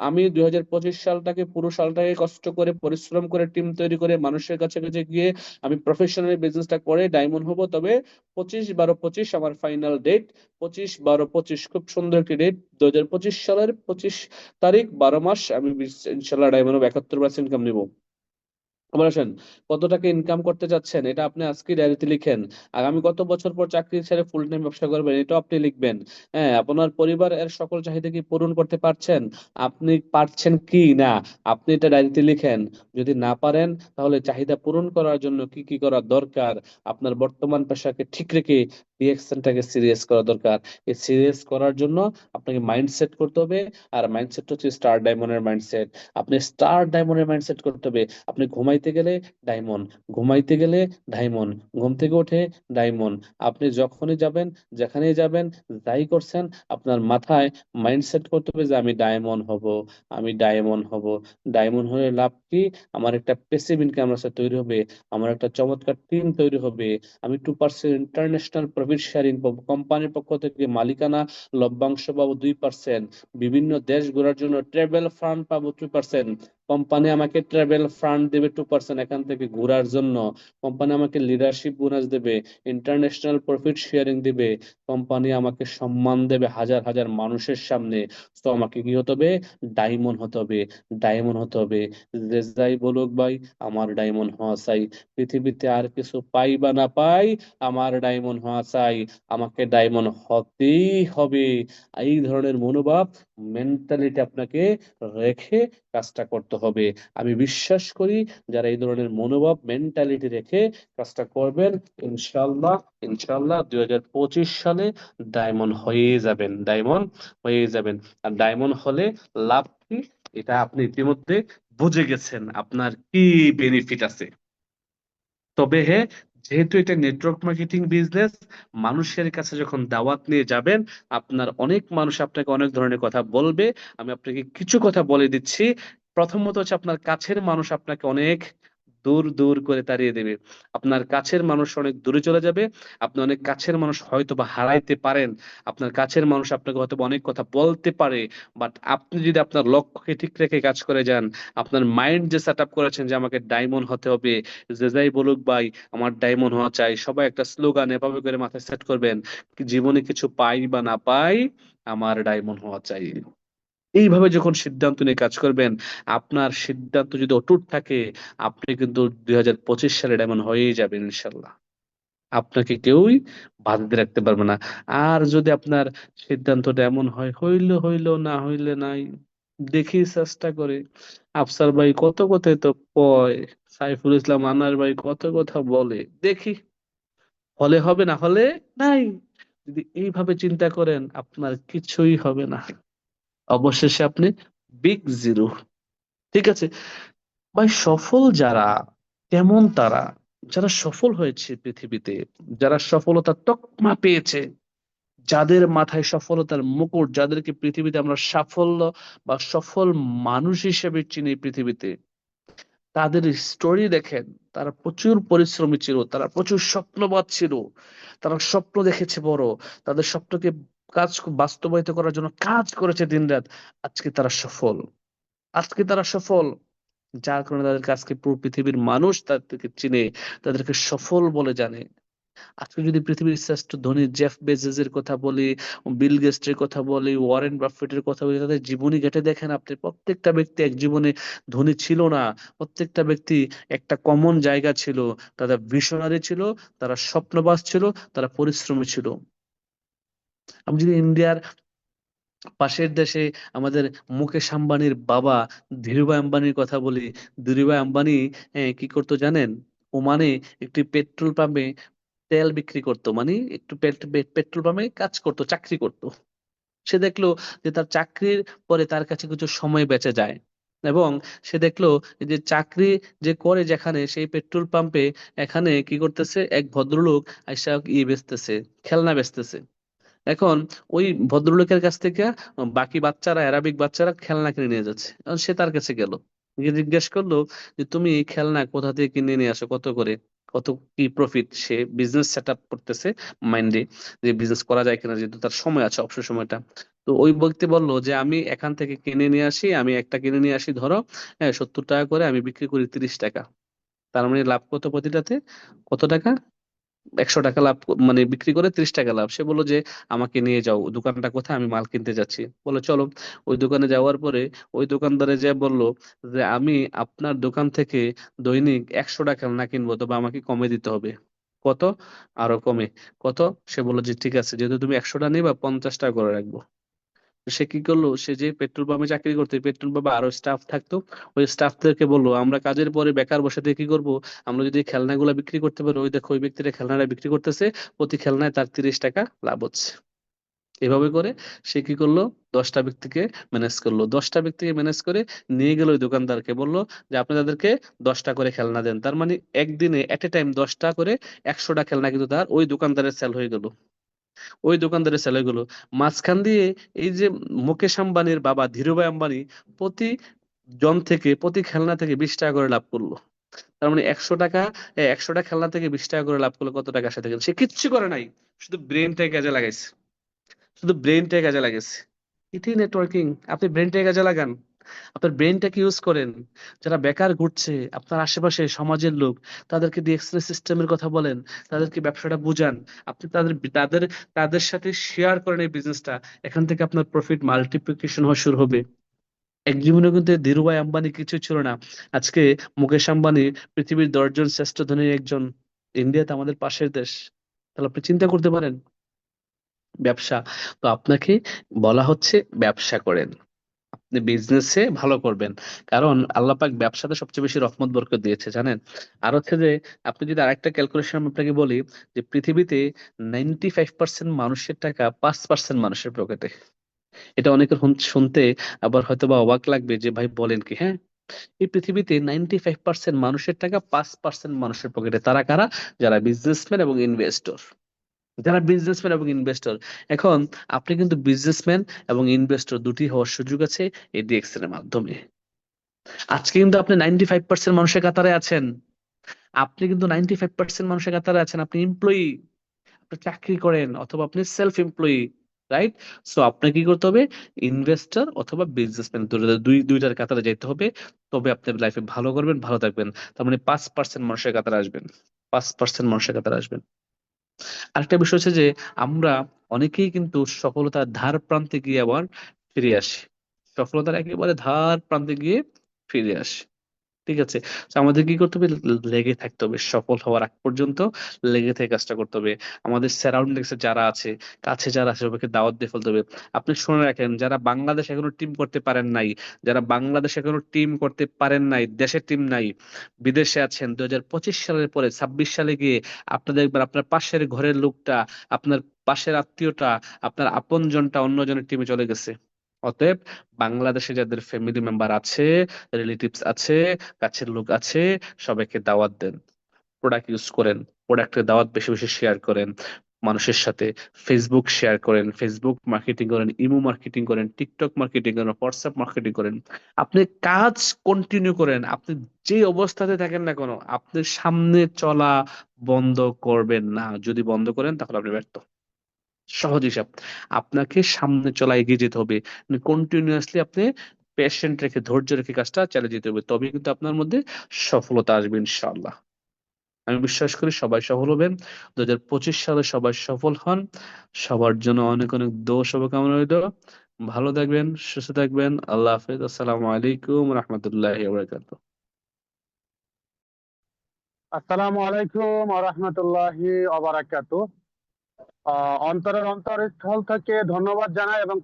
আমি 2025 সালটাকে, পুরো সালটাকে কষ্ট করে, পরিশ্রম করে, টিম তৈরি করে, মানুষের কাছে কাছে গিয়ে আমি প্রফেশনালি বিজনেসটা করে ডায়মন্ড হব। তবে 25/12/25 আমার ফাইনাল ডেট। 25/12/25 খুব সুন্দর একটি ডেট। 2025 সালের 25 তারিখ, 12 মাস, আমি ইনশাল্লাহ ডায়মন্ড হব, 71% ইনকাম নিব। আবার আসেন, কত টাকা ইনকাম করতে চাচ্ছেন এটা আপনি আজকে ডায়েরিতে লিখেন। আগামী কত বছর পর চাকরি ছেড়ে ফুল টাইম ব্যবসা করবেন এটাও আপনি লিখবেন। হ্যাঁ, আপনার পরিবার এর সকল চাহিদা কি পূরণ করতে পারছেন, আপনি পারছেন কি না, আপনি এটা ডায়েরিতে লিখেন। যদি না পারেন, তাহলে চাহিদা পূরণ করার জন্য কি কি করা দরকার, আপনার বর্তমান পেশাকে ঠিক রেখে ডিরেকশনটাকে সিরিয়াস করা দরকার। এই সিরিয়াস করার জন্য আপনাকে মাইন্ডসেট করতে হবে। আর মাইন্ডসেট হচ্ছে স্টার ডায়মন্ডের মাইন্ডসেট। আপনি স্টার ডায়মন্ডের মাইন্ডসেট করতে হবে। আপনি ঘুমাইতে গেলে ডায়মন্ড, ঘুমাইতে গেলে ডায়মন্ড, ঘুম থেকে উঠে ডায়মন্ড। আপনি যখনই যাবেন, যেখানেই যাবেন, যাই করছেন, আপনার মাথায় মাইন্ডসেট করতে হবে যে আমি ডায়মন্ড হব, আমি ডায়মন্ড হব। ডায়মন্ড হয়ে লাভ কি? আমার একটা প্যাসিভ ইনকাম রাস্তা তৈরি হবে, আমার একটা চমৎকার টিম তৈরি হবে, আমি 2% ইন্টারন্যাশনাল প্রফিট শেয়ারিং পাবো, কোম্পানির পক্ষ থেকে মালিকানা লভ্যাংশ পাবো 2%, বিভিন্ন দেশ ঘোরার জন্য ট্রাভেল ফান্ড পাবো 2%, কোম্পানি আমাকে ট্রাভেল ফান্ড দেবে 2% এখান থেকে ঘোরার জন্য, কোম্পানি আমাকে লিডারশিপ বোনাস দেবে, ইন্টারন্যাশনাল প্রফিট শেয়ারিং দিবে, কোম্পানি আমাকে সম্মান দেবে হাজার হাজার মানুষের সামনে। তো আমাকে কি হতে হবে? ডায়মন্ড হতে হবে, ডায়মন্ড হতে হবে। যে যাই বলুক ভাই, আমার ডায়মন্ড হওয়া চাই। পৃথিবীতে আর কিছু পাই বা না পাই, আমার ডায়মন্ড হওয়া চাই, আমাকে ডায়মন্ড হতেই হবে। এই ধরনের মনোভাব, মেন্টালিটি আপনাকে রেখে কাজটা করতে হবে। আমি বিশ্বাস করি যারা এই ধরনের মনোভাব, মেন্টালিটি রেখে কাজটা করবেন, ইনশাল্লাহ, ইনশাল্লাহ 2025 সালে ডায়মন্ড হয়ে যাবেন, ডায়মন্ড হয়ে যাবেন। আর ডায়মন্ড হলে লাভ কি, এটা আপনি ইতিমধ্যে বুঝে গেছেন আপনার কি বেনিফিট আছে। তবে হ্যাঁ, যেহেতু এটা নেটওয়ার্ক মার্কেটিং বিজনেস, মানুষের কাছে যখন দাওয়াত নিয়ে যাবেন, আপনার অনেক মানুষ আপনাকে অনেক ধরনের কথা বলবে। আমি আপনাকে কিছু কথা বলে দিচ্ছি। প্রথমত হচ্ছে, আপনার কাছের মানুষ আপনাকে অনেক দূর দূর করে তাড়িয়ে দেবে, আপনার কাছের মানুষ অনেক দূরে চলে যাবে, আপনি অনেক কাছের মানুষ হয়তো বা হারাইতে পারেন। আপনার কাছের মানুষ আপনাকে হয়তো বা অনেক কথা বলতে পারে, বাট আপনি যদি আপনার লক্ষ্যকে ঠিক রেখে কাজ করে যান, আপনার মাইন্ড যে সেট আপ করেছেন যে আমাকে ডায়মন্ড হতে হবে, যে যাই বলুক ভাই আমার ডায়মন্ড হওয়া চাই, সবাই একটা স্লোগান এভাবে করে মাথায় সেট করবেন, কি জীবনে কিছু পাই বা না পাই, আমার ডায়মন্ড হওয়া চাই। এইভাবে যখন সিদ্ধান্ত নিয়ে কাজ করবেন, আপনার সিদ্ধান্ত যদি অটুট থাকে, আপনি কিন্তু 2025 সালে ডায়মন্ড হয়েই যাবেন ইনশাল্লাহ। আপনাকে কেউই বাঁধতে রাখতে পারবে না। আর যদি আপনার সিদ্ধান্তটা এমন হয়, হইলো হইলো, না হইলে নাই, দেখি চেষ্টা করে, আফসার ভাই কত কথাই তো কয়, সাইফুল ইসলাম আনার ভাই কত কথা বলে, দেখি হলে হবে, না হলে নাই। যদি এইভাবে চিন্তা করেন, আপনার কিছুই হবে না, অবশেষে আপনি বিগ জিরো। ঠিক আছে ভাই, সফল যারা, কেমন তারা? যারা সফল হয়েছে পৃথিবীতে, যারা সফলতার তকমা পেয়েছে, যাদের মাথায় সফলতার মুকুট, যাদেরকে পৃথিবীতে আমরা সাফল্য বা সফল মানুষ হিসেবে চিনি পৃথিবীতে, তাদের স্টোরি দেখেন। তারা প্রচুর পরিশ্রমী ছিল, তারা প্রচুর স্বপ্নবাদ ছিল, তারা স্বপ্ন দেখেছে বড়, তাদের স্বপ্নকে কাজ বাস্তবায়িত করার জন্য কাজ করেছে দিনরাত। আজকে তারা সফল, আজকে তারা সফল, যার কারণে তাদেরকে আজকে পুরো পৃথিবীর মানুষ তাদেরকে চিনে, তাদেরকে সফল বলে জানে। আজকে যদি পৃথিবীর শ্রেষ্ঠ ধনী জেফ বেজোসের কথা বলি, বিল গেটসের কথা বলি, ওয়ারেন বাফেটের কথা বলি, তাদের জীবনী ঘেঁটে দেখেন আপনি, প্রত্যেকটা ব্যক্তি এক জীবনে ধনী ছিল না। প্রত্যেকটা ব্যক্তি একটা কমন জায়গা ছিল, তারা ভিশনারি ছিল, তারা স্বপ্নবাজ ছিল, তারা পরিশ্রমী ছিল। আমি যদি ইন্ডিয়ার পাশের দেশে আমাদের মুকেশ আম্বানির বাবা ধীরুভাই আম্বানির কথা বলি, ধীরুভাই আম্বানি কি করতো জানেন? ওমানে একটি পেট্রোল পাম্পে তেল বিক্রি করতো, মানে একটু পেট্রোল পাম্পে কাজ করতো, চাকরি করতো। সে দেখলো যে তার চাকরির পরে তার কাছে কিছু সময় বেঁচে যায়, এবং সে দেখলো যে চাকরি যে করে যেখানে সেই পেট্রোল পাম্পে, এখানে কি করতেছে এক ভদ্রলোক আইসা বেচতেছে, খেলনা বেচতেছে। এখন ওই ভদ্রলোকের কাছ থেকে বাকি বাচ্চারা, অ্যারাবিক বাচ্চারা খেলনা কিনে নিয়ে যাচ্ছে। এখন সে তার কাছে গেল, গিয়ে জিজ্ঞেস করলো যে তুমি এই খেলনা কোথা থেকে কিনে নিয়ে আসো, কত করে, কত কি প্রফিট। সে বিজনেস সেট আপ করতেছে মাইন্ডে, যে বিজনেস করা যায় কিনা, যেহেতু তার সময় আছে, অবসর সময়টা। তো ওই ব্যক্তি বলল যে আমি এখান থেকে কিনে নিয়ে আসি, আমি একটা কিনে নিয়ে আসি ধরো, হ্যাঁ, 70 টাকা করে, আমি বিক্রি করি 30 টাকা। তার মানে লাভ কত প্রতিটাতে? কত টাকা? 100 টাকা লাভ, মানে বিক্রি করে 30 টাকা লাভ। সে বললো যে আমাকে নিয়ে যাও, দোকানটা কোথায়, আমি মাল কিনতে যাচ্ছি। বলে চলো। ওই দোকানে যাওয়ার পরে ওই দোকানদারে যে বলল যে আমি আপনার দোকান থেকে দৈনিক 100 টাকা না কিনবো, তবে আমাকে কমে দিতে হবে। কত? আরো কমে। কত? সে বললো যে ঠিক আছে, যেহেতু তুমি 100টা নিবা, 50 টাকা করে রাখবো। তো সে কি করলো, সে যে পেট্রোল পাম্পে চাকরি করতো, পেট্রোল পাম্পে আরো স্টাফ থাকতো, ওই স্টাফদেরকে বললো আমরা কাজের পরে বেকার বসে থেকে কি করব, আমরা যদি এই খেলনাগুলো বিক্রি করতে পারি, ওই দেখো ওই ব্যক্তিটা খেলনাটা বিক্রি করতেছে, প্রতি খেলনায় তার 30 টাকা লাভ হচ্ছে। এভাবে করে সে কি করলো, 10টা ব্যক্তিকে ম্যানেজ করলো, 10টা ব্যক্তিকে ম্যানেজ করে নিয়ে গেল ওই দোকানদারকে, বললো যে আপনি তাদেরকে 10টা করে খেলনা দেন। তার মানে একদিনে এট এ টাইম 10টা করে, 100টা খেলনা কিন্তু তার ওই দোকানদারের সেল হয়ে গেল, ওই দোকানদারের ছেলেগুলো। মাঝখান দিয়ে এই যে মুকেশ আম্বানির বাবা ধীরুভাই আম্বানি প্রতি জন থেকে, প্রতি খেলনা থেকে 20 টাকা করে লাভ করলো। তার মানে 100 টাকা, 100টা খেলনা থেকে 20 টাকা করে লাভ করলো, কত টাকার সাথে গেল? সে কিচ্ছু করে নাই, শুধু ব্রেনটাই কাজে লাগাইছে, শুধু ব্রেনটাই কাজে লাগাইছে। এটাই নেটওয়ার্কিং। আপনি ব্রেনটাই কাজে লাগান, আপনার ব্রেনটাকে ইউজ করেন। যারা বেকার ঘুরছে আপনার আশেপাশে, সমাজের লোক, তাদেরকে দিয়ে এক্সরে সিস্টেমের কথা বলেন, তাদেরকে ব্যবসাটা বুঝান। আপনি তাদের তাদের তাদের সাথে শেয়ার করেন এই বিজনেসটা। এখান থেকে আপনার প্রফিট মাল্টিপ্লিকেশন হওয়া শুরু হবে। এক জীবনে কিন্তু এই ধীরুভাই আম্বানি কিছু ছিল না, আজকে মুকেশ আম্বানি পৃথিবীর 10জন শ্রেষ্ঠ ধনীর একজন। ইন্ডিয়াতে আমাদের পাশের দেশ। তাহলে আপনি চিন্তা করতে পারেন, ব্যবসা। তো আপনাকে বলা হচ্ছে ব্যবসা করেন, আপনি বিজনেসে ভালো করবেন, কারণ আল্লাহ পাক ব্যবসাতে সবচেয়ে বেশি রহমত বরকত দিয়েছে জানেন। আর হচ্ছে যে আপনি যদি আরেকটা ক্যালকুলেশন আপনাকে বলি, যে পৃথিবীতে 95% মানুষের টাকা 5% মানুষের পকেটে। এটা অনেকের শুনতে আবার হয়তো বা অবাক লাগবে যে ভাই বলেন কি, হ্যাঁ, এই পৃথিবীতে 95% মানুষের টাকা 5% মানুষের পকেটে। তারা কারা? যারা বিজনেসম্যান এবং ইনভেস্টর, যারা বিজনেসম্যান এবং ইনভেস্টর। এখন আপনি কিন্তু বিজনেসম্যান এবং ইনভেস্টর দুটি হওয়ার সুযোগ আছে এই ডিএক্সএল এর মাধ্যমে। আজকে কিন্তু আপনি 95% মানুষের কাতারে আছেন, আপনি কিন্তু 95% মানুষের কাতারে আছেন, আপনি এমপ্লয়ি, আপনি চাকরি করেন, অথবা আপনি সেলফ এমপ্লয়ি, রাইট? সো আপনাকে কি করতে হবে? ইনভেস্টর অথবা বিজনেসম্যান, দুইটার কাতারে যাইতে হবে। তবে আপনি লাইফে ভালো করবেন, ভালো থাকবেন। তার মানে 5% মানুষের কাতারে আসবেন, 5% মানুষের কাতারে আসবেন। আরেকটা বিষয় হচ্ছে যে আমরা অনেকেই কিন্তু সফলতার ধার প্রান্তে গিয়ে আবার ফিরে আসি, সফলতার একেবারে ধার প্রান্তে গিয়ে ফিরে আসি। ঠিক আছে। তো আমাদের কি করতে হবে? লেগে থাকতে হবে, সফল হওয়ার আগ পর্যন্ত লেগে থেকে কাজটা করতে হবে। আমাদের সারাউন্ডিংস এ যারা আছে, কাছে যারা আছে, সবাইকে দাওয়াত দিয়ে ফেলতে হবে। আপনি শুনে রাখেন, যারা বাংলাদেশ এখনো টিম করতে পারেন নাই, যারা বাংলাদেশ এখনো টিম করতে পারেন নাই, দেশে টিম নাই, বিদেশে আছেন, 2025 সালের পরে 26 সালে গিয়ে আপনার দেখবেন আপনার পাশের ঘরের লোকটা, আপনার পাশের আত্মীয়টা, আপনার আপনজনটা অন্যজনের টিমে চলে গেছে। অতএব বাংলাদেশে যাদের ফ্যামিলি মেম্বার আছে, রিলেটিভস আছে, কাছের লোক আছে, সবাইকে দাওয়াত দেন। প্রোডাক্ট ইউজ করেন, প্রোডাক্টের দাওয়াত বেশি বেশি শেয়ার করেন মানুষের সাথে, ফেসবুক শেয়ার করেন, ফেসবুক মার্কেটিং করেন, ইমো মার্কেটিং করেন, টিকটক মার্কেটিং করেন, হোয়াটসঅ্যাপ মার্কেটিং করেন। আপনি কাজ কন্টিনিউ করেন, আপনি যে অবস্থাতে থাকেন না কেন, আপনি সামনে চলা বন্ধ করবেন না। যদি বন্ধ করেন তাহলে আপনি ব্যর্থ। সহজ হিসাব। আপনাকে সামনে চলা, এগিয়ে যেতে হবে। কন্টিনিউয়াসলি আপনি পেশেন্ট রেখে, ধৈর্য রেখে কাজটা চালিয়ে যেতে হবে, তবেই কিন্তু আপনার মধ্যে সফলতা আসবে ইনশাআল্লাহ। আমি বিশ্বাস করি সবাই সফল হবেন। 2025 সালে সবাই সফল হন। সবার জন্য অনেক অনেক দোয়া শুভকামনা রইল। ভালো থাকবেন, সুস্থ থাকবেন। আল্লাহ হাফেজ। আসসালামু আলাইকুম রহমতুল্লাহি ওয়া বারাকাতুহু। আসসালামু আলাইকুম ওয়া রাহমাতুল্লাহি ওয়া বারাকাতুহু। অন্তরের অন্তরস্থল থেকে ধন্যবাদ জানাই এবং